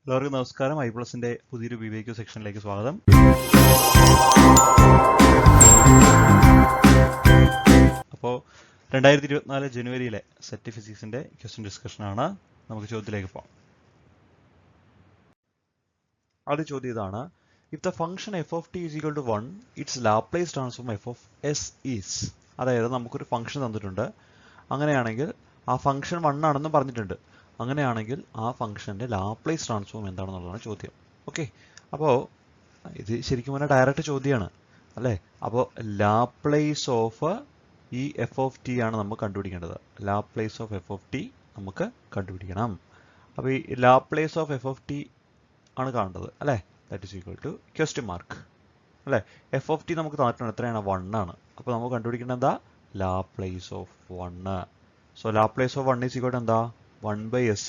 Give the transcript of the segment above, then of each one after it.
എല്ലാവർക്കും നമസ്കാരം. ഐപ്ലസിന്റെ പുതിയൊരു BBQ സെക്ഷനിലേക്ക് സ്വാഗതം. അപ്പോൾ 2024 ജനുവരിയിലെ സെറ്റ് ഫിസിക്സിന്റെ ക്വസ്റ്റ്യൻ ഡിസ്കഷൻ ആണ്. നമുക്ക് ചോദ്യത്തിലേക്ക് പോകാം. ആദ്യ ചോദ്യം ഇതാണ്: if the function f of t is equal to 1, it's Laplace transform f of s is. അതായത് നമുക്കൊരു ഫംഗ്ഷൻ തന്നിട്ടുണ്ട്. അങ്ങനെയാണെങ്കിൽ ആ ഫംഗ്ഷൻ 1 ആണെന്ന് പറഞ്ഞിട്ടുണ്ട്. അങ്ങനെയാണെങ്കിൽ ആ ഫംഗ്ഷന്റെ ലാപ്ലേസ് ട്രാൻസ്ഫോം എന്താണെന്നുള്ളതാണ് ചോദ്യം. ഓക്കെ, അപ്പോൾ ഇത് ശരിക്കും പറഞ്ഞാൽ ഡയറക്റ്റ് ചോദ്യമാണ് അല്ലേ. അപ്പോൾ ലാപ്ലേസ് ഓഫ് ഈ എഫ് ഓഫ് ടി ആണ് നമ്മൾ കണ്ടുപിടിക്കേണ്ടത്. Laplace of F of T നമുക്ക് കണ്ടുപിടിക്കണം. അപ്പോൾ ഈ Laplace of F of T ആണ് കാണേണ്ടത് അല്ലേ. That is equal to question mark അല്ലേ. എഫ് ഓഫ് ടി നമുക്ക് തന്നിട്ടുണ്ട്, എത്രയാണ്? 1 ആണ്. അപ്പോൾ നമുക്ക് കണ്ടുപിടിക്കേണ്ടത് എന്താ? Laplace of 1. So Laplace of 1 is equal to എന്താ? 1/s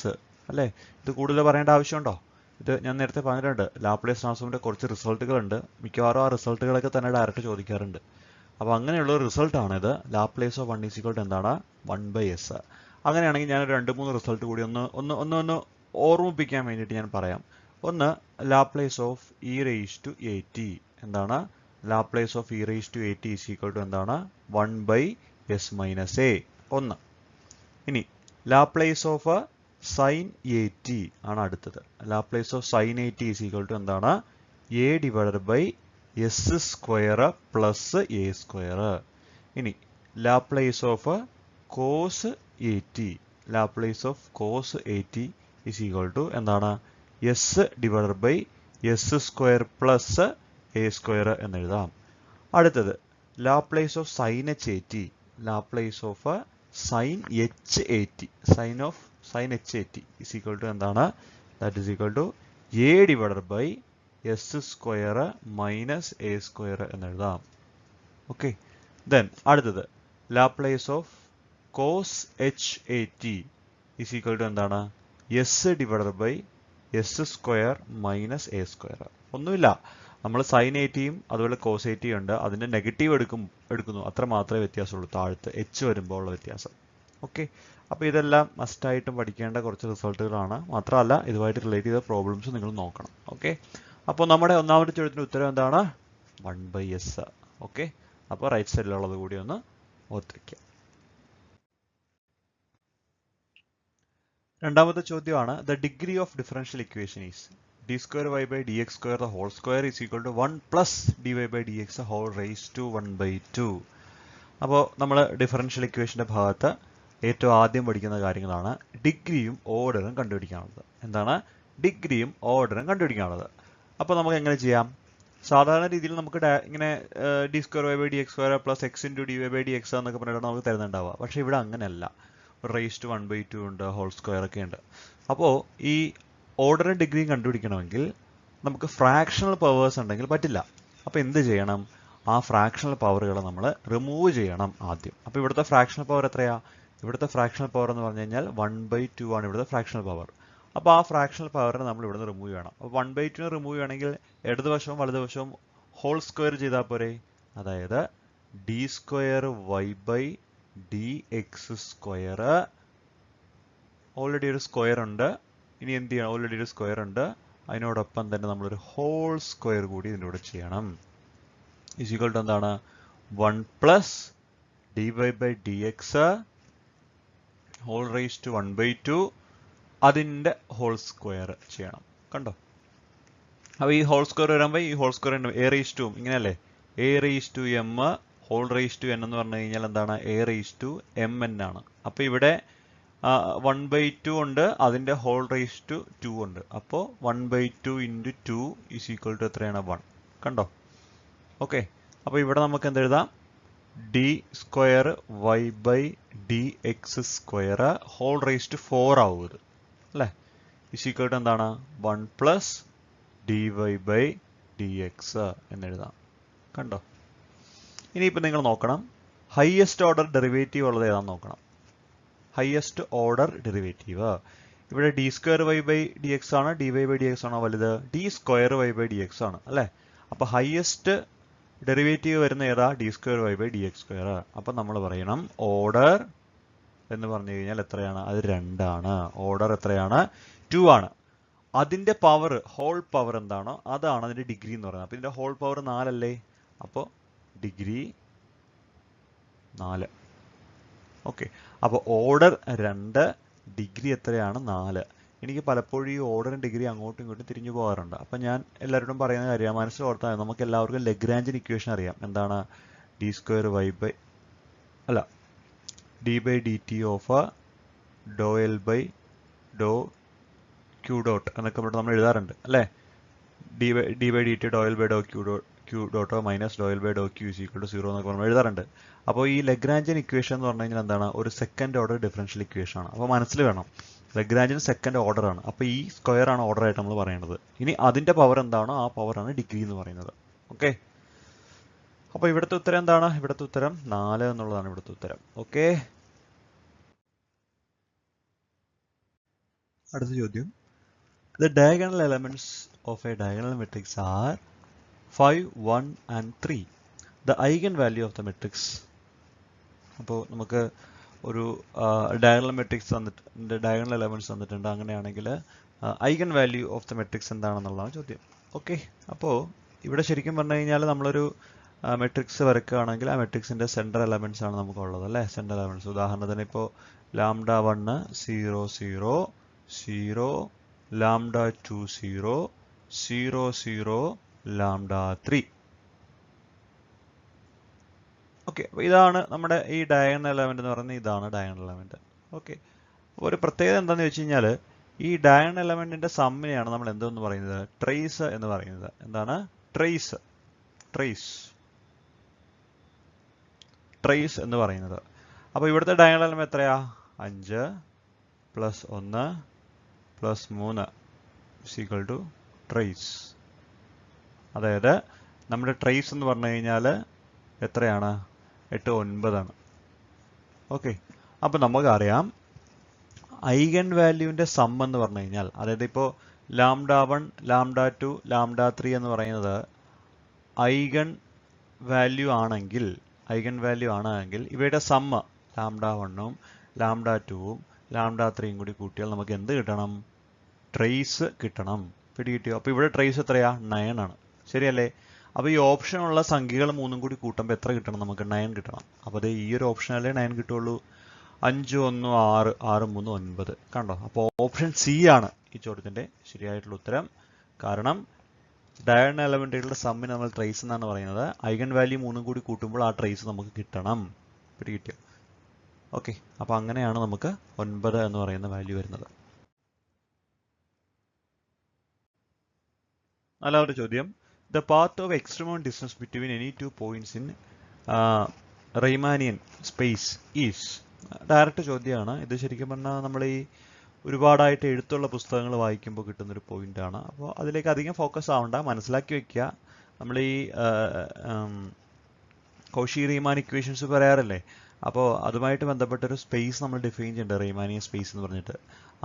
അല്ലേ. ഇത് കൂടുതൽ പറയേണ്ട ആവശ്യമുണ്ടോ? ഇത് ഞാൻ നേരത്തെ പറഞ്ഞിട്ടുണ്ട്. ലാപ്ലേസ് ട്രാൻസ്ഫോമിന്റെ കുറച്ച് റിസൾട്ടുകളുണ്ട്. മിക്കവാറും ആ റിസൾട്ടുകളൊക്കെ തന്നെ ഡയറക്റ്റ് ചോദിക്കാറുണ്ട്. അപ്പോൾ അങ്ങനെയുള്ള റിസൾട്ടാണ് ഇത്. Laplace of 1 is equal to എന്താണ്? 1/s. അങ്ങനെയാണെങ്കിൽ ഞാൻ 2-3 റിസൾട്ട് കൂടി ഒന്ന് ഓർമ്മിപ്പിക്കാൻ വേണ്ടിയിട്ട് ഞാൻ പറയാം. ഒന്ന്, Laplace of e raise to a t എന്താണ്? Laplace of e raise to a t is equal to എന്താണ്? 1/s-a. ഒന്ന്. ഇനി Laplace of sine a t ആണ് അടുത്തത്. Laplace of sine a t is equal to എന്താണ്? a divided by s square plus a square. ഇനി Laplace of cos a t, Laplace of cos a t is equal to എന്താണ്? S divided by s square plus a square എന്നെഴുതാം. അടുത്തത് Laplace of sine h a t, Laplace of sine h a t, sine h a t is equal to എന്താണ്? That is equal to a divided by s square minus a square എന്നെഴുതാം. Okay, then അടുത്തത് Laplace of cos h a t is equal to എന്താണ്? S divided by s square minus a square. ഒന്നുമില്ല, നമ്മൾ sine A ടിയും അതുപോലെ cos A ടിയും ഉണ്ട്. അതിന്റെ നെഗറ്റീവ് എടുക്കുന്നു, അത്ര മാത്രമേ വ്യത്യാസമുള്ളൂ. താഴത്ത് എച്ച് വരുമ്പോൾ ഉള്ള വ്യത്യാസം. ഓക്കെ, അപ്പോൾ ഇതെല്ലാം മസ്റ്റായിട്ടും പഠിക്കേണ്ട കുറച്ച് റിസൾട്ടുകളാണ്. മാത്രമല്ല ഇതുമായിട്ട് റിലേറ്റ് ചെയ്ത പ്രോബ്ലംസ് നിങ്ങൾ നോക്കണം. ഓക്കെ, അപ്പോൾ നമ്മുടെ ഒന്നാമത്തെ ചോദ്യത്തിന്റെ ഉത്തരം എന്താണ്? 1/s. ഓക്കെ, അപ്പോൾ റൈറ്റ് സൈഡിലുള്ളത് കൂടി ഒന്ന് ഓർത്തിരിക്കുക. രണ്ടാമത്തെ ചോദ്യമാണ്: the degree of differential equation is d square y by dx square the whole square is equal to 1 plus dy by dx whole raised to 1/2. അപ്പോൾ നമ്മൾ ഡിഫറൻഷ്യൽ ഇക്വേഷന്റെ ഭാഗത്ത് ഏറ്റവും ആദ്യം പഠിക്കുന്ന കാര്യങ്ങളാണ് ഡിഗ്രിയും ഓർഡറും കണ്ടുപിടിക്കാനുള്ളത്. എന്താണ്? ഡിഗ്രിയും ഓർഡറും കണ്ടുപിടിക്കാനുള്ളത്. അപ്പോൾ നമുക്ക് എങ്ങനെ ചെയ്യാം? സാധാരണ രീതിയിൽ നമുക്ക് ഇങ്ങനെ d square y by dx square plus x into dy by dx എന്നൊക്കെ പറഞ്ഞിട്ട് നമുക്ക് തരുന്നുണ്ടാവുക. പക്ഷെ ഇവിടെ അങ്ങനെയല്ല. raised to 1/2 ഉണ്ട്, ഹോൾ സ്ക്വയർ ഒക്കെ ഉണ്ട്. അപ്പോൾ ഈ ഓർഡറും ഡിഗ്രിയും കണ്ടുപിടിക്കണമെങ്കിൽ നമുക്ക് ഫ്രാക്ഷണൽ പവേഴ്സ് ഉണ്ടെങ്കിൽ പറ്റില്ല. അപ്പോൾ എന്ത് ചെയ്യണം? ആ ഫ്രാക്ഷണൽ പവറുകൾ നമ്മൾ റിമൂവ് ചെയ്യണം ആദ്യം. അപ്പോൾ ഇവിടുത്തെ ഫ്രാക്ഷണൽ പവർ എത്രയാ? ഇവിടുത്തെ ഫ്രാക്ഷണൽ പവർ എന്ന് പറഞ്ഞു കഴിഞ്ഞാൽ 1/2 ആണ് ഇവിടുത്തെ ഫ്രാക്ഷണൽ പവർ. അപ്പോൾ ആ ഫ്രാക്ഷണൽ പവറിനെ നമ്മൾ ഇവിടുന്ന് റിമൂവ് ചെയ്യണം. അപ്പോൾ 1/2 റിമൂവ് ചെയ്യണമെങ്കിൽ ഇടതുവശവും വലതുവശവും ഹോൾ സ്ക്വയർ ചെയ്താൽ പോരെ. അതായത് d square y by D X square, already ഒരു സ്ക്വയർ ഉണ്ട്. ഇനി എന്ത് ചെയ്യണം? ഓൾറെഡി ഒരു സ്ക്വയർ ഉണ്ട്, അതിനോടൊപ്പം തന്നെ നമ്മളൊരു ഹോൾ സ്ക്വയർ കൂടി ഇതിൻ്റെ കൂടെ ചെയ്യണം. ഈസ് ഈക്വൽ ടു എന്താണ്? 1 plus dy by D X whole raise to 1/2 അതിൻ്റെ ഹോൾ സ്ക്വയർ ചെയ്യണം. കണ്ടോ? അപ്പോൾ ഈ ഹോൾ സ്ക്വയർ വരുമ്പോൾ ഈ whole square a raise to ഇങ്ങനെയല്ലേ? A raise to m whole raise to n എന്ന് പറഞ്ഞു കഴിഞ്ഞാൽ എന്താണ്? A raise to m n ആണ്. അപ്പോൾ ഇവിടെ 1/2 ഉണ്ട്, അതിന്റെ ഹോൾ റേസ് ടു 2 ഉണ്ട്. അപ്പോൾ 1/2 ഇൻറ്റു 2 ഈസ് ഈക്വൽ ടു എത്രയാണ്? 1. കണ്ടോ? ഓക്കെ, അപ്പോൾ ഇവിടെ നമുക്ക് എന്തെഴുതാം? D square y by D X square whole raise to 4 ആവും ഇത് അല്ലേ. ഈസ് ഈക്വൽ ടു എന്താണ്? 1 plus d y by D x എന്നെഴുതാം. കണ്ടോ? ഇനിയിപ്പോൾ നിങ്ങൾ നോക്കണം, ഹയസ്റ്റ് ഓർഡർ ഡെറിവേറ്റീവ് ഉള്ളത് ഏതാണെന്ന് നോക്കണം. ഹയസ്റ്റ് ഓർഡർ ഡെറിവേറ്റീവ് ഇവിടെ d square y by D x ആണ്, d y by D x ആണോ വലുത്? D square y by D x ആണ് അല്ലേ. അപ്പോൾ ഹയസ്റ്റ് ഡെറിവേറ്റീവ് വരുന്ന ഏതാ? D square y by D X square. അപ്പം നമ്മൾ പറയണം ഓർഡർ എന്ന് പറഞ്ഞു കഴിഞ്ഞാൽ എത്രയാണ്? അത് 2 ആണ്. ഓർഡർ എത്രയാണ്? 2 ആണ്. അതിന്റെ പവർ, ഹോൾ പവർ എന്താണോ അതാണ് അതിന്റെ ഡിഗ്രി എന്ന് പറയുന്നത്. അപ്പോൾ ഇതിന്റെ ഹോൾ പവർ 4 അല്ലേ? അപ്പോൾ ഡിഗ്രി 4. ഓക്കെ, അപ്പോൾ ഓർഡർ 2, ഡിഗ്രി എത്രയാണ്? 4. എനിക്ക് പലപ്പോഴും ഈ ഓർഡറും ഡിഗ്രി അങ്ങോട്ടും ഇങ്ങോട്ടും തിരിഞ്ഞു പോകാറുണ്ട്. അപ്പം ഞാൻ എല്ലാവരോടും പറയുന്ന കാര്യം മനസ്സിൽ ഓർത്താൽ നമുക്ക് എല്ലാവർക്കും ലഗ്രാഞ്ചിൻ ഇക്വേഷൻ അറിയാം. എന്താണ്? D by d t of do L by do q dot എന്നൊക്കെ നമ്മൾ എഴുതാറുണ്ട് അല്ലേ? D by d t do L by do q ഡോട്ടോ minus do L by do q is equal to 0 എന്നൊക്കെ നമ്മൾ എഴുതാറുണ്ട്. അപ്പോൾ ഈ ലഗ്രാഞ്ചിൻ ഇക്വേഷൻ എന്ന് പറഞ്ഞു കഴിഞ്ഞാൽ എന്താണ്? ഒരു സെക്കൻഡ് ഓർഡർ ഡിഫറൻഷ്യൽ ഇക്വേഷൻ ആണ്. അപ്പോൾ മനസ്സിൽ വേണം, ലഗ്രാഞ്ചിൻ സെക്കൻഡ് ഓർഡർ ആണ്. അപ്പോൾ ഈ സ്ക്വയർ ആണ് ഓർഡർ ആയിട്ട് നമ്മൾ പറയുന്നത്. ഇനി അതിന്റെ പവർ എന്താണോ ആ പവർ ആണ് ഡിഗ്രി എന്ന് പറയുന്നത്. ഓക്കെ, അപ്പോൾ ഇവിടുത്തെ ഉത്തരം എന്താണ്? ഇവിടുത്തെ ഉത്തരം 4 എന്നുള്ളതാണ് ഇവിടുത്തെ ഉത്തരം. ഓക്കെ, അടുത്ത ചോദ്യം. The diagonal elements of a diagonal matrix are 5, 1 and 3. The eigenvalue of the matrix. അപ്പോൾ നമുക്ക് ഒരു ഡയഗണൽ മെട്രിക്സ് തന്നിട്ടുണ്ട്, ഡയഗണൽ എലമെന്റ്സ് തന്നിട്ടുണ്ട്. അങ്ങനെയാണെങ്കിൽ eigen value of the matrix എന്താണെന്നുള്ളതാണ് ചോദ്യം. ഓക്കെ, അപ്പോൾ ഇവിടെ ശരിക്കും പറഞ്ഞു കഴിഞ്ഞാൽ നമ്മളൊരു മെട്രിക്സ് വരയ്ക്കുകയാണെങ്കിൽ ആ മെട്രിക്സിന്റെ സെൻട്രൽ എലമെന്റ്സ് ആണ് നമുക്കുള്ളത് അല്ലേ? സെൻട്രൽ എലമെന്റ്സ് ഉദാഹരണത്തിന് ഇപ്പോൾ λ1 0 0 0 λ2 0 0 0 λ3. ഓക്കെ, അപ്പോൾ ഇതാണ് നമ്മുടെ ഈ ഡയഗണൽ എലമെന്റ് എന്ന് പറയുന്നത്. ഇതാണ് ഡയഗണൽ എലമെന്റ്. ഓക്കെ, അപ്പോൾ ഒരു പ്രത്യേകത എന്താണെന്ന് വെച്ച് കഴിഞ്ഞാൽ ഈ ഡയഗണൽ എലമെന്റിന്റെ സമ്മിനെയാണ് നമ്മൾ എന്തെന്ന് പറയുന്നത്? ട്രേസ് എന്ന് പറയുന്നത്. എന്താണ്? ട്രേസ്. ട്രേസ് ട്രേസ് എന്ന് പറയുന്നത്. അപ്പോൾ ഇവിടുത്തെ ഡയഗണൽ എലമെന്റ് എത്രയാ? 5 + 1 + 3 ഈക്വൽ ടു ട്രേസ്. അതായത് നമ്മുടെ ട്രേസ് എന്ന് പറഞ്ഞു കഴിഞ്ഞാൽ എത്രയാണ്? 8, 9 ആണ്. ഓക്കെ, അപ്പോൾ നമുക്കറിയാം ഐഗൻ വാല്യൂവിന്റെ സം എന്ന് പറഞ്ഞു കഴിഞ്ഞാൽ, അതായത് ഇപ്പോൾ λ1 λ2 λ3 എന്ന് പറയുന്നത് ഐഗൻ വാല്യൂ ആണെങ്കിൽ ഇവയുടെ സമ്മ് λ1ഉം λ2ഉം λ3യും കൂടി കൂട്ടിയാൽ നമുക്ക് എന്ത് കിട്ടണം? ട്രേസ് കിട്ടണം. പിടികിട്ടിയോ? അപ്പോൾ ഇവിടെ ട്രേസ് എത്രയാ? 9 ആണ്. ശരിയല്ലേ? അപ്പോൾ ഈ ഓപ്ഷനുള്ള സംഖ്യകൾ 3ഉം കൂടി കൂട്ടുമ്പോൾ എത്ര കിട്ടണം? നമുക്ക് 9 കിട്ടണം. അപ്പോൾ അത് ഈ ഒരു ഓപ്ഷനല്ലേ 9 കിട്ടുള്ളൂ. 5, 1, 6 6, 3, 9. കണ്ടോ? അപ്പോൾ ഓപ്ഷൻ സി ആണ് ഈ ചോദ്യത്തിന്റെ ശരിയായിട്ടുള്ള ഉത്തരം. കാരണം ഡയഗണൽ എലമെന്റുകളുടെ സമ്മിന് നമ്മൾ ട്രേസ് എന്നാണ് പറയുന്നത്. ഐഗൻ വാല്യൂ 3ഉം കൂടി കൂട്ടുമ്പോൾ ആ ട്രേസ് നമുക്ക് കിട്ടണം. പിടികിട്ടിയോ? ഓക്കെ, അപ്പോൾ അങ്ങനെയാണ് നമുക്ക് 9 എന്ന് പറയുന്ന വാല്യൂ വരുന്നത്. നാലാമത്തെ ചോദ്യം. The path of extremum distance between any 2 points in Riemannian space is. Direct ചോദ്യമാണ് ഇത്. ശരിക്കും പറഞ്ഞാൽ നമ്മൾ ഈ ഒരുപാടായിട്ട് എഴുത്തുള്ള പുസ്തകങ്ങൾ വായിക്കുമ്പോൾ കിട്ടുന്നൊരു പോയിന്റ് ആണ്. അപ്പോൾ അതിലേക്ക് അധികം ഫോക്കസ് ആവണ്ട, മനസ്സിലാക്കി വെക്കുക. നമ്മൾ ഈ കോഷി റീമാൻ ഇക്വേഷൻസ് പറയാറില്ലേ? അപ്പോൾ അതുമായിട്ട് ബന്ധപ്പെട്ടൊരു സ്പേസ് നമ്മൾ ഡിഫൈൻ ചെയ്യുന്നുണ്ട്, റീമാനിയൻ സ്പേസ് എന്ന് പറഞ്ഞിട്ട്.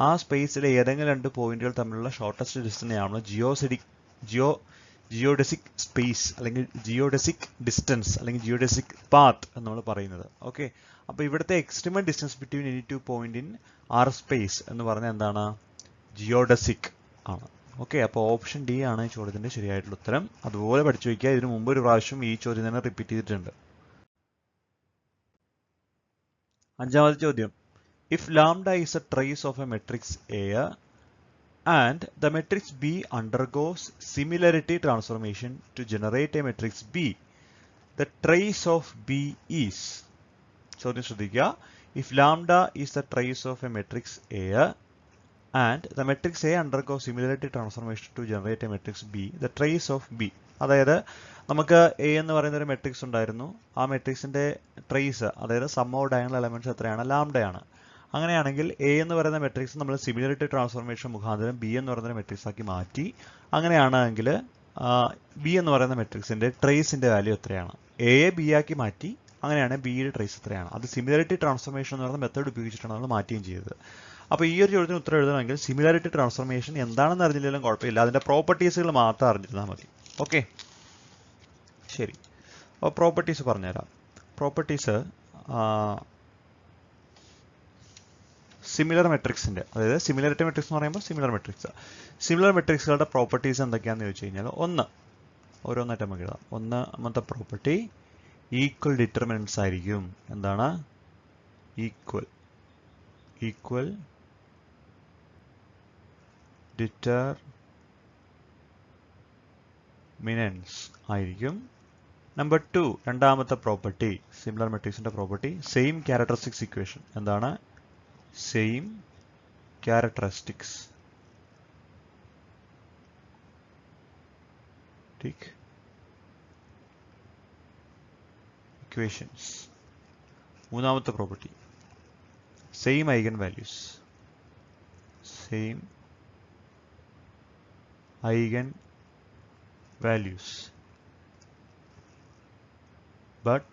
ആ സ്പേസിലെ ഏതെങ്കിലും 2 പോയിന്റുകൾ തമ്മിലുള്ള ഷോർട്ടസ്റ്റ് ഡിസ്റ്റൻസിനെയാണ് ജിയോഡെസിക് സ്പേസ് അല്ലെങ്കിൽ ജിയോഡെസിക് ഡിസ്റ്റൻസ് അല്ലെങ്കിൽ ജിയോഡെസിക് പാത്ത് എന്ന് നമ്മൾ പറയുന്നത്. ഓക്കെ, അപ്പോൾ ഇവിടുത്തെ extremal distance between any 2 point in R space എന്ന് പറഞ്ഞാൽ എന്താണ്? ജിയോഡെസിക് ആണ്. ഓക്കെ, അപ്പോൾ ഓപ്ഷൻ ഡി ആണ് ഈ ചോദ്യത്തിന്റെ ശരിയായിട്ടുള്ള ഉത്തരം. അതുപോലെ പഠിച്ചു വയ്ക്കുക. ഇതിനു മുമ്പ് ഒരു പ്രാവശ്യം ഈ ചോദ്യം തന്നെ റിപ്പീറ്റ് ചെയ്തിട്ടുണ്ട്. അഞ്ചാമത്തെ ചോദ്യം. If lambda is A trace of A matrix A and the matrix B undergoes similarity transformation to generate a matrix B, the trace of B is. ചോദ്യം ശ്രദ്ധിക്കുക. If lambda is the trace of a matrix A and the matrix A undergoes similarity transformation to generate a matrix B, the trace of B. അതായത് നമുക്ക് A എന്ന് പറയുന്ന ഒരു matrix ഉണ്ടായിരുന്നു. ആ മെട്രിക്സിന്റെ ട്രേസ്, അതായത് സം ഓഫ് ഡയഗണൽ എലമെന്റ്സ് എത്രയാണ്? ലാംഡയാണ്. അങ്ങനെയാണെങ്കിൽ എ എന്ന് പറയുന്ന മെട്രിക്സ് നമ്മൾ സിമിലാരിറ്റി ട്രാൻസ്ഫോർമേഷൻ മുഖാന്തരം ബി എന്ന് പറയുന്ന മെട്രിക്സ് ആക്കി മാറ്റി. അങ്ങനെയാണെങ്കിൽ ബി എന്ന് പറയുന്ന മെട്രിക്സിന്റെ ട്രേസിന്റെ വാല്യൂ എത്രയാണ്? എയെ ബി ആക്കി മാറ്റി. അങ്ങനെയാണെങ്കിൽ ബിയുടെ ട്രേസ് എത്രയാണ്? അത് സിമിലാരിറ്റി ട്രാൻസ്ഫോർമേഷൻ എന്ന് പറയുന്ന മെത്തേഡ് ഉപയോഗിച്ചിട്ടാണ് നമ്മൾ മാറ്റുകയും ചെയ്തത്. അപ്പോൾ ഈ ഒരു ചോദ്യത്തിന് ഉത്തരം എഴുതണമെങ്കിൽ സിമിലാരിറ്റി ട്രാൻസ്ഫോർമേഷൻ എന്താണെന്ന് അറിഞ്ഞില്ലെങ്കിലും കുഴപ്പമില്ല, അതിന്റെ പ്രോപ്പർട്ടീസുകൾ മാത്രം അറിഞ്ഞിരുന്നാൽ മതി. ഓക്കെ, ശരി. അപ്പോൾ പ്രോപ്പർട്ടീസ് പറഞ്ഞുതരാം. പ്രോപ്പർട്ടീസ് സിമിലർ മെട്രിക്സിന്റെ, അതായത് സിമിലാരിറ്റി മെട്രിക്സ് എന്ന് പറയുമ്പോൾ സിമിലർ മെട്രിക്സുകളുടെ പ്രോപ്പർട്ടീസ് എന്തൊക്കെയാണെന്ന് ചോദിച്ചു കഴിഞ്ഞാൽ, ഓരോന്നായിട്ട് നമുക്ക് എഴുതാം. ഒന്നാമത്തെ പ്രോപ്പർട്ടി ഈക്വൽ ഡിറ്റർമിനൻസ് ആയിരിക്കും. എന്താണ്? ഈക്വൽ ഡിറ്റർമിനൻസ് ആയിരിക്കും. നമ്പർ 2, രണ്ടാമത്തെ പ്രോപ്പർട്ടി സിമിലർ മെട്രിക്സിന്റെ പ്രോപ്പർട്ടി സെയിം ക്യാരക്ടറിസ്റ്റിക്സ് ഇക്വേഷൻ. എന്താണ്? Same characteristics equations. മൂന്നാമത്തെ property same eigen values. But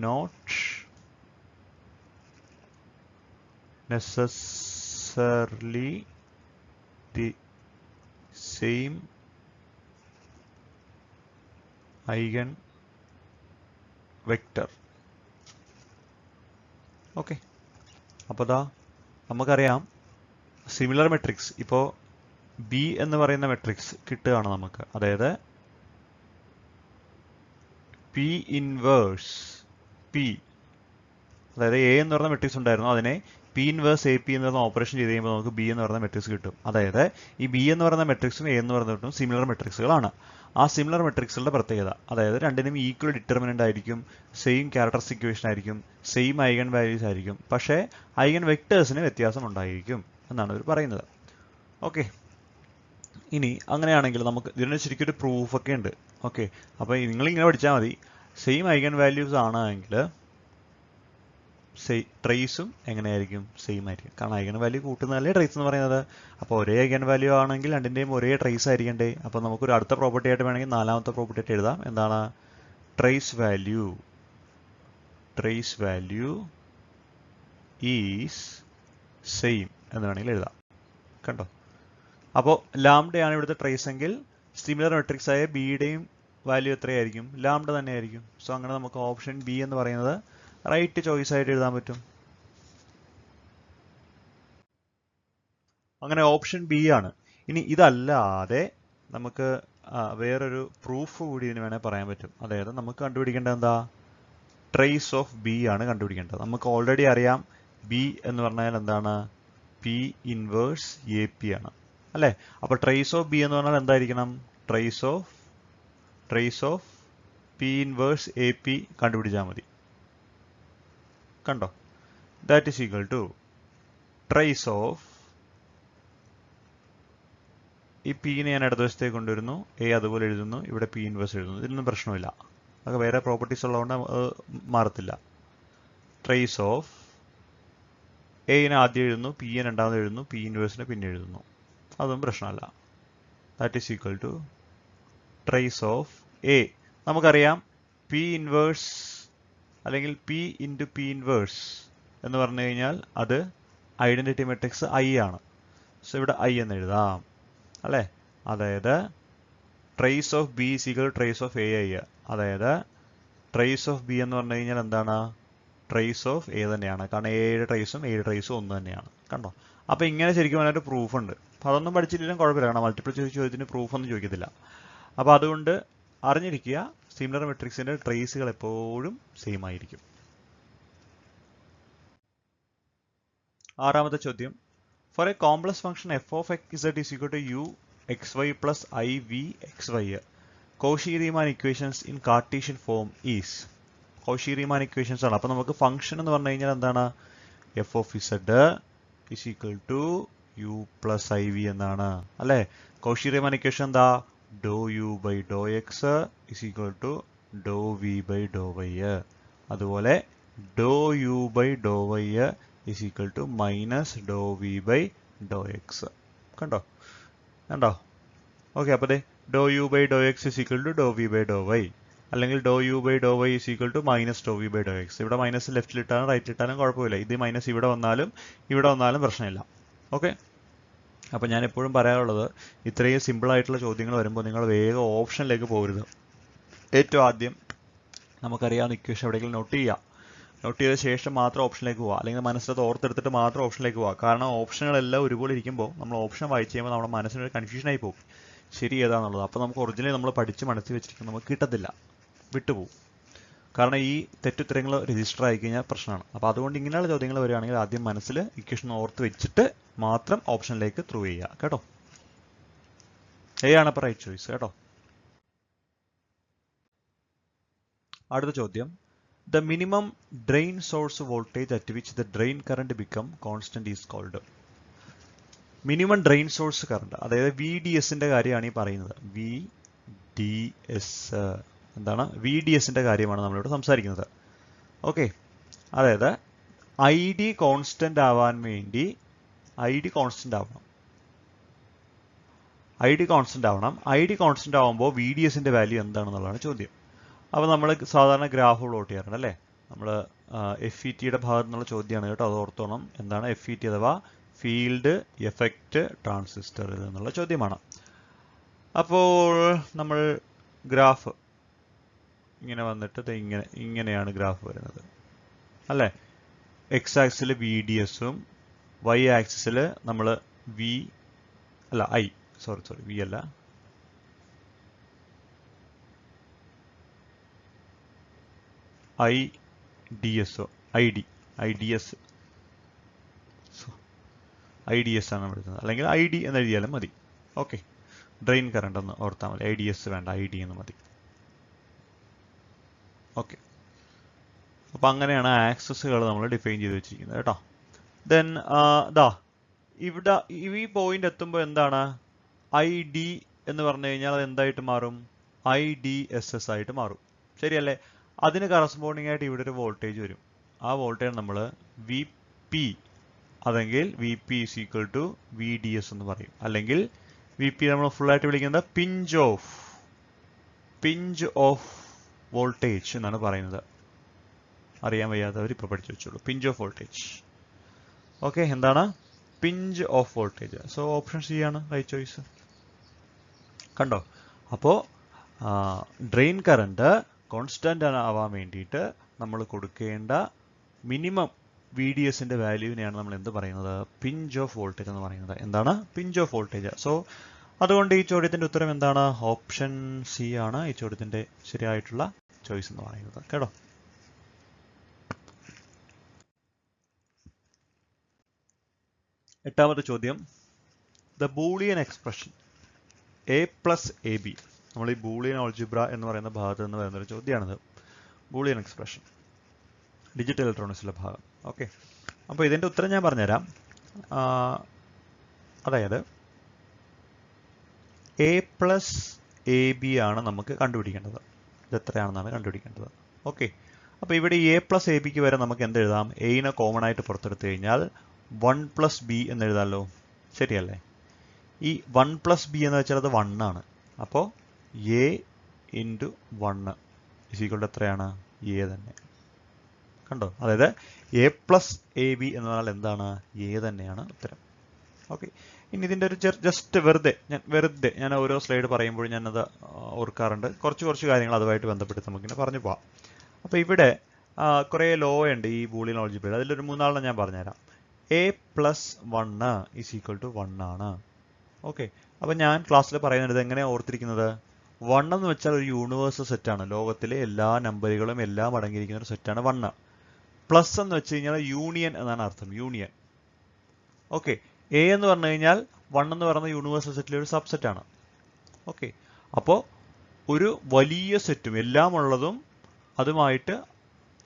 not necessarily the same eigenvector. Okay, അപ്പോൾ നമുക്കറിയാം സിമിലർ മെട്രിക്സ്. ഇപ്പോൾ ബി എന്ന് പറയുന്ന മെട്രിക്സ് കിട്ടുകയാണ് നമുക്ക്. അതായത് പി ഇൻവേഴ്സ് പി, അതായത് എ എന്ന് പറയുന്ന മെട്രിക്സ് ഉണ്ടായിരുന്നു, അതിനെ പി ഇൻവേഴ്സ് എ പി എന്ന് പറയുന്ന ഓപ്പറേഷൻ ചെയ്ത് കഴിയുമ്പോൾ നമുക്ക് ബി എന്ന് പറയുന്ന മെട്രിക്സ് കിട്ടും. അതായത് ഈ ബി എന്ന് പറയുന്ന മെട്രിക്സും എ എന്ന് പറയുന്ന മെട്രിക്സും സിമിലർ മെട്രിക്സുകളാണ്. ആ സിമിലർ മെട്രിക്സുകളുടെ പ്രത്യേകത, അതായത് രണ്ടിനും ഈക്വൽ ഡിറ്റർമിനന്റ് ആയിരിക്കും, സെയിം ക്യാരക്ടറിസ്റ്റിക് ഇക്വേഷൻ ആയിരിക്കും, സെയിം ഐഗൻ വാല്യൂസ് ആയിരിക്കും, പക്ഷേ ഐഗൻ വെക്ടേഴ്സിന് വ്യത്യാസം ഉണ്ടായിരിക്കും എന്നാണ് ഇവർ പറയുന്നത്. ഓക്കെ, ഇനി അങ്ങനെയാണെങ്കിൽ നമുക്ക് ഇതിന് ശരിക്കും ഒരു പ്രൂഫൊക്കെ ഉണ്ട്. ഓക്കെ, അപ്പോൾ നിങ്ങളിങ്ങനെ പഠിച്ചാൽ മതി. സെയിം ഐഗൻ വാല്യൂസ് ആണെങ്കിൽ ട്രേസും എങ്ങനെയായിരിക്കും? സെയിം ആയിരിക്കും. കാരണം ഐഗൻ വാല്യൂ കൂട്ടുന്നതല്ലേ ട്രേസ് എന്ന് പറയുന്നത്. അപ്പോൾ ഒരേ ഐഗൻ വാല്യൂ ആണെങ്കിൽ രണ്ടിൻ്റെയും ഒരേ ട്രേസ് ആയിരിക്കണ്ടേ. അപ്പോൾ നമുക്കൊരു അടുത്ത പ്രോപ്പർട്ടി ആയിട്ട് വേണമെങ്കിൽ നാലാമത്തെ പ്രോപ്പർട്ടി ആയിട്ട് എഴുതാം. എന്താണ്? ട്രേസ് വാല്യൂ ഈസ് സെയിം എന്ന് വേണമെങ്കിൽ എഴുതാം. കണ്ടോ? അപ്പോൾ ലാംഡയാണ് ഇവിടുത്തെ ട്രേസ് എങ്കിൽ സിമിലർ മെട്രിക്സ് ആയ ബിയുടെയും വാല്യൂ എത്രയായിരിക്കും? ലാംഡ തന്നെയായിരിക്കും. സോ അങ്ങനെ നമുക്ക് ഓപ്ഷൻ ബി എന്ന് പറയുന്നത് റൈറ്റ് ചോയ്സ് ആയിട്ട് എഴുതാൻ പറ്റും. അങ്ങനെ ഓപ്ഷൻ ബി ആണ്. ഇനി ഇതല്ലാതെ നമുക്ക് വേറൊരു പ്രൂഫ് കൂടി ഇതിന് വേണേൽ പറയാൻ പറ്റും. അതായത് നമുക്ക് കണ്ടുപിടിക്കേണ്ടത് എന്താ? ട്രേസ് ഓഫ് ബി ആണ് കണ്ടുപിടിക്കേണ്ടത്. നമുക്ക് ഓൾറെഡി അറിയാം ബി എന്ന് പറഞ്ഞാൽ എന്താണ്? പി ഇൻവേഴ്സ് എ പി ആണ് അല്ലേ? അപ്പോൾ ട്രേസ് ഓഫ് ബി എന്ന് പറഞ്ഞാൽ എന്തായിരിക്കണം? Trace of P inverse A P കണ്ടുപിടിച്ചാൽ മതി. കണ്ടോ? That is equal to trace of, ഈ പിനെ ഞാൻ ഇടതുവശത്തേക്ക് കൊണ്ടുവരുന്നു, എ അതുപോലെ എഴുതുന്നു, ഇവിടെ പി ഇൻവേഴ്സ് എഴുതുന്നു. ഇതിനൊന്നും പ്രശ്നമില്ല, അതൊക്കെ വേറെ പ്രോപ്പർട്ടീസ് ഉള്ളതുകൊണ്ട് മാറത്തില്ല. ട്രേസ് ഓഫ് എനെ ആദ്യം എഴുതുന്നു, പി എ രണ്ടാമത് എഴുതുന്നു, പി ഇൻവേഴ്സിനെ പിന്നെ എഴുതുന്നു, അതൊന്നും പ്രശ്നമല്ല. That is equal to trace of A. നമുക്കറിയാം പി ഇൻവേഴ്സ് അല്ലെങ്കിൽ പി ഇൻറ്റു പി ഇൻവേഴ്സ് എന്ന് പറഞ്ഞു കഴിഞ്ഞാൽ അത് ഐഡന്റിറ്റി മെട്രിക്സ് ഐ ആണ്. സോ ഇവിടെ ഐ എന്ന് എഴുതാം അല്ലേ? അതായത് trace of B is equal to trace of A I. അതായത് ട്രേസ് ഓഫ് ബി എന്ന് പറഞ്ഞു കഴിഞ്ഞാൽ എന്താണ്? ട്രേസ് ഓഫ് എ തന്നെയാണ്. കാരണം എയുടെ ട്രേസും ഒന്ന് തന്നെയാണ്. കണ്ടോ? അപ്പോൾ ഇങ്ങനെ ശരിക്കും അതിനൊരു പ്രൂഫ് ഉണ്ട്. അപ്പോൾ അതൊന്നും പഠിച്ചില്ലെങ്കിലും കുഴപ്പമില്ല, കാരണം മൾട്ടിപ്പിൾ ചോയ്സ് ചോദ്യത്തിന് പ്രൂഫൊന്നും ചോദിക്കത്തില്ല. അപ്പോൾ അതുകൊണ്ട് അറിഞ്ഞിരിക്കുക, സിമിലർ മെട്രിക്സിന്റെ ട്രേസുകൾ എപ്പോഴും സെയിം ആയിരിക്കും. ആറാമത്തെ ചോദ്യം, for a complex function f of x z is equal to u x y plus i v x y, Cauchy Riemann equations in Cartesian form is. Cauchy Riemann equations ആണ്. അപ്പോൾ നമുക്ക് ഫംഗ്ഷൻ എന്ന് പറഞ്ഞു കഴിഞ്ഞാൽ എന്താണ്? F of z is equal to u plus i v എന്നാണ് അല്ലേ? Cauchy Riemann equation എന്താ? Do u by do x is equal to do v by do y. അതുപോലെ do u by do y is equal to minus do v by do x. കണ്ടോ? Okay, അപ്പോൾ do u by do x is equal to do v by do y, അല്ലെങ്കിൽ do u by do y is equal to minus do v by do x. ഇവിടെ minus ലെഫ്റ്റിലിട്ടാലും റൈറ്റിലിട്ടാലും കുഴപ്പമില്ല. ഇത് minus ഇവിടെ വന്നാലും പ്രശ്നമില്ല. ഓക്കെ, അപ്പോൾ ഞാൻ എപ്പോഴും പറയാറുള്ളത്, ഇത്രയും സിമ്പിളായിട്ടുള്ള ചോദ്യങ്ങൾ വരുമ്പോൾ നിങ്ങൾ വേഗം ഓപ്ഷനിലേക്ക് പോകരുത്. ഏറ്റവും ആദ്യം നമുക്കറിയാവുന്ന ഇക്വേഷൻ എവിടെയെങ്കിലും നോട്ട് ചെയ്യുക. നോട്ട് ചെയ്ത ശേഷം മാത്രം ഓപ്ഷനിലേക്ക് പോവുക, അല്ലെങ്കിൽ മനസ്സിലത് ഓർത്തെടുത്തിട്ട് മാത്രം ഓപ്ഷനിലേക്ക് പോവുക. കാരണം ഓപ്ഷനുകളെല്ലാം ഒരുപോലെ ഇരിക്കുമ്പോൾ നമ്മൾ ഓപ്ഷൻ വായിച്ച് കഴിയുമ്പോൾ നമ്മുടെ മനസ്സിനൊരു കൺഫ്യൂഷനായി പോകും, ശരി ഏതാണെന്നുള്ളത്. അപ്പോൾ നമുക്ക് ഒറിജിനലി നമ്മൾ പഠിച്ച് മനസ്സിൽ വെച്ചിരിക്കുന്നത് നമുക്ക് കിട്ടത്തില്ല, വിട്ടുപോകും. കാരണം ഈ തെറ്റുത്തരങ്ങൾ രജിസ്റ്റർ ആയി കഴിഞ്ഞാൽ പ്രശ്നമാണ്. അപ്പോൾ അതുകൊണ്ട് ഇങ്ങനെയുള്ള ചോദ്യങ്ങൾ വരികയാണെങ്കിൽ ആദ്യം മനസ്സിൽ ഇക്വേഷൻ ഓർത്ത് വെച്ചിട്ട് മാത്രം ഓപ്ഷനിലേക്ക് ത്രൂ ചെയ്യുക കേട്ടോ. എ ആണ് ഇപ്പോൾ റൈറ്റ് ചോയ്സ് കേട്ടോ. അടുത്ത ചോദ്യം, the minimum drain source voltage at which the drain current become constant is called. Minimum drain source current, അതായത് വി ഡി എസിന്റെ കാര്യമാണ് ഈ പറയുന്നത്. വി ഡി എസ് എന്താണ്? വി ഡി എസിന്റെ കാര്യമാണ് നമ്മളിവിടെ സംസാരിക്കുന്നത്. ഓക്കെ, അതായത് ഐ ഡി കോൺസ്റ്റന്റ് ആവാൻ വേണ്ടി ഐ ഡി കോൺസ്റ്റന്റ് ആവണം. ഐ ഡി കോൺസ്റ്റന്റ് ആവുമ്പോൾ വി ഡി എസിന്റെ വാല്യൂ എന്താണെന്നുള്ളതാണ് ചോദ്യം. അപ്പോൾ നമ്മൾ സാധാരണ ഗ്രാഫ് പ്ലോട്ട് ചെയ്യാറുണ്ട് അല്ലേ? നമ്മൾ എഫ് ഇ ടിയുടെ ഭാഗത്തു നിന്നുള്ള ചോദ്യമാണ് കേട്ടോ, അത് ഓർത്തോണം. എന്താണ് എഫ് ഇ ടി അഥവാ ഫീൽഡ് എഫക്റ്റ് ട്രാൻസിസ്റ്റർ എന്നുള്ള ചോദ്യമാണ്. അപ്പോൾ നമ്മൾ ഗ്രാഫ് ഇങ്ങനെ വന്നിട്ട് ഇങ്ങനെയാണ് ഗ്രാഫ് വരുന്നത് അല്ലേ? എക്സ് ആക്സിൽ വി ഡി എസും വൈ ആക്സിൽ നമ്മൾ വി അല്ല ഐ ഡി എസ് ആണ് എടുക്കുന്നത്, അല്ലെങ്കിൽ ഐ ഡി എന്ന് എഴുതിയാലും മതി. ഓക്കെ, ഡ്രെയിൻ കറണ്ട് ഒന്ന് ഓർത്താൽ മതി, ഐ ഡി എസ് വേണ്ട, ഐ ഡി എന്ന് മതി. ഓക്കെ, അപ്പോൾ അങ്ങനെയാണ് ആക്സസുകൾ നമ്മൾ ഡിഫൈൻ ചെയ്ത് വെച്ചിരിക്കുന്നത് കേട്ടോ. ദെൻ ഇവിടെ ഈ പോയിന്റ് എത്തുമ്പോൾ എന്താണ് ഐ ഡി എന്ന് പറഞ്ഞു കഴിഞ്ഞാൽ അത് എന്തായിട്ട് മാറും? ഐ ഡി എസ് എസ് ആയിട്ട് മാറും, ശരിയല്ലേ? അതിന് കറസ്പോണ്ടിങ് ആയിട്ട് ഇവിടെ ഒരു വോൾട്ടേജ് വരും. ആ വോൾട്ടേജ് നമ്മൾ വി പി, അതെങ്കിൽ V P is equal to V D S എന്ന് പറയും. അല്ലെങ്കിൽ വി പി നമ്മൾ ഫുൾ ആയിട്ട് വിളിക്കുന്നത് പിഞ്ച് ഓഫ് വോൾട്ടേജ് എന്നാണ് പറയുന്നത്. അറിയാൻ വയ്യാത്തവർ ഇപ്പോൾ പഠിച്ചു വെച്ചോളൂ, പിഞ്ച് ഓഫ് വോൾട്ടേജ്. ഓക്കെ, എന്താണ് pinch of voltage? So option C ആണ് റൈറ്റ് ചോയ്സ്. കണ്ടോ? അപ്പോൾ ഡ്രെയിൻ കറണ്ട് കോൺസ്റ്റന്റ് ആവാൻ വേണ്ടിയിട്ട് നമ്മൾ കൊടുക്കേണ്ട മിനിമം വി ഡി എസിന്റെ വാല്യൂവിനെയാണ് നമ്മൾ എന്ത് പറയുന്നത്? പിഞ്ച് ഓഫ് വോൾട്ടേജ് എന്ന് പറയുന്നത്. എന്താണ് പിഞ്ച് ഓഫ് വോൾട്ടേജ്? സോ അതുകൊണ്ട് ഈ ചോദ്യത്തിന്റെ ഉത്തരം എന്താണ്? ഓപ്ഷൻ സി ആണ് ഈ ചോദ്യത്തിന്റെ ശരിയായിട്ടുള്ള ചോയ്സ് എന്ന് പറയുന്നത് കേട്ടോ. എട്ടാമത്തെ ചോദ്യം, the Boolean expression A plus A B. നമ്മൾ ഈ ബൂളിയൻ ആൾജിബ്ര എന്ന് പറയുന്ന ഭാഗത്ത് നിന്ന് വരുന്നൊരു ചോദ്യമാണിത്. ബൂളിയൻ എക്സ്പ്രഷൻ, ഡിജിറ്റൽ ഇലക്ട്രോണിക്സിലെ ഭാഗം. ഓക്കെ, അപ്പോൾ ഇതിൻ്റെ ഉത്തരം ഞാൻ പറഞ്ഞുതരാം. അതായത് എ പ്ലസ് എ ബി ആണ് നമുക്ക് കണ്ടുപിടിക്കേണ്ടത്. ഇത് എത്രയാണെന്നാണ് കണ്ടുപിടിക്കേണ്ടത്. ഓക്കെ, അപ്പോൾ ഇവിടെ എ പ്ലസ് എ ബിക്ക് വരെ നമുക്ക് എന്ത് എഴുതാം? എയിനെ കോമൺ ആയിട്ട് പുറത്തെടുത്ത് കഴിഞ്ഞാൽ 1 പ്ലസ് ബി എന്ന് എഴുതാമല്ലോ, ശരിയല്ലേ? ഈ 1 പ്ലസ് ബി എന്ന് വെച്ചാൽ അത് 1 ആണ്. അപ്പോൾ എ ഇൻറ്റു 1 ഇസിക്വൽ എത്രയാണ്? എ തന്നെ. കണ്ടോ? അതായത് എ പ്ലസ് എ ബി എന്ന് പറഞ്ഞാൽ എന്താണ്? എ തന്നെയാണ് ഉത്തരം. ഓക്കെ, ഇനി ഇതിൻ്റെ ഒരു ജസ്റ്റ് വെറുതെ ഞാൻ ഓരോ സ്ലൈഡ് പറയുമ്പോഴും ഞാനത് ഓർക്കാറുണ്ട്. കുറച്ച് കാര്യങ്ങൾ അതുമായിട്ട് ബന്ധപ്പെട്ട് നമുക്കിങ്ങനെ പറഞ്ഞു പോവാം. അപ്പോൾ ഇവിടെ കുറേ ലോ ഉണ്ട് ഈ ബൂളിയൻ ആൾജിബ്രയിൽ. അതിലൊരു 3 ഞാൻ പറഞ്ഞുതരാം. A plus 1 is equal to 1 ആണ്. ഓക്കെ, അപ്പോൾ ഞാൻ ക്ലാസ്സിൽ പറയുന്നത് എങ്ങനെയാണ് ഓർത്തിരിക്കുന്നത്? 1 എന്ന് വെച്ചാൽ ഒരു യൂണിവേഴ്സൽ സെറ്റാണ്. ലോകത്തിലെ എല്ലാ നമ്പറുകളും എല്ലാം അടങ്ങിയിരിക്കുന്ന ഒരു സെറ്റാണ് 1. പ്ലസ് എന്ന് വെച്ച് കഴിഞ്ഞാൽ യൂണിയൻ എന്നാണ് അർത്ഥം, യൂണിയൻ. ഓക്കെ, എ എന്ന് പറഞ്ഞു കഴിഞ്ഞാൽ 1 എന്ന് പറയുന്ന യൂണിവേഴ്സൽ സെറ്റിലെ ഒരു സബ്സെറ്റ് ആണ്. ഓക്കെ, അപ്പോൾ ഒരു വലിയ സെറ്റും എല്ലാം ഉള്ളതും അതുമായിട്ട്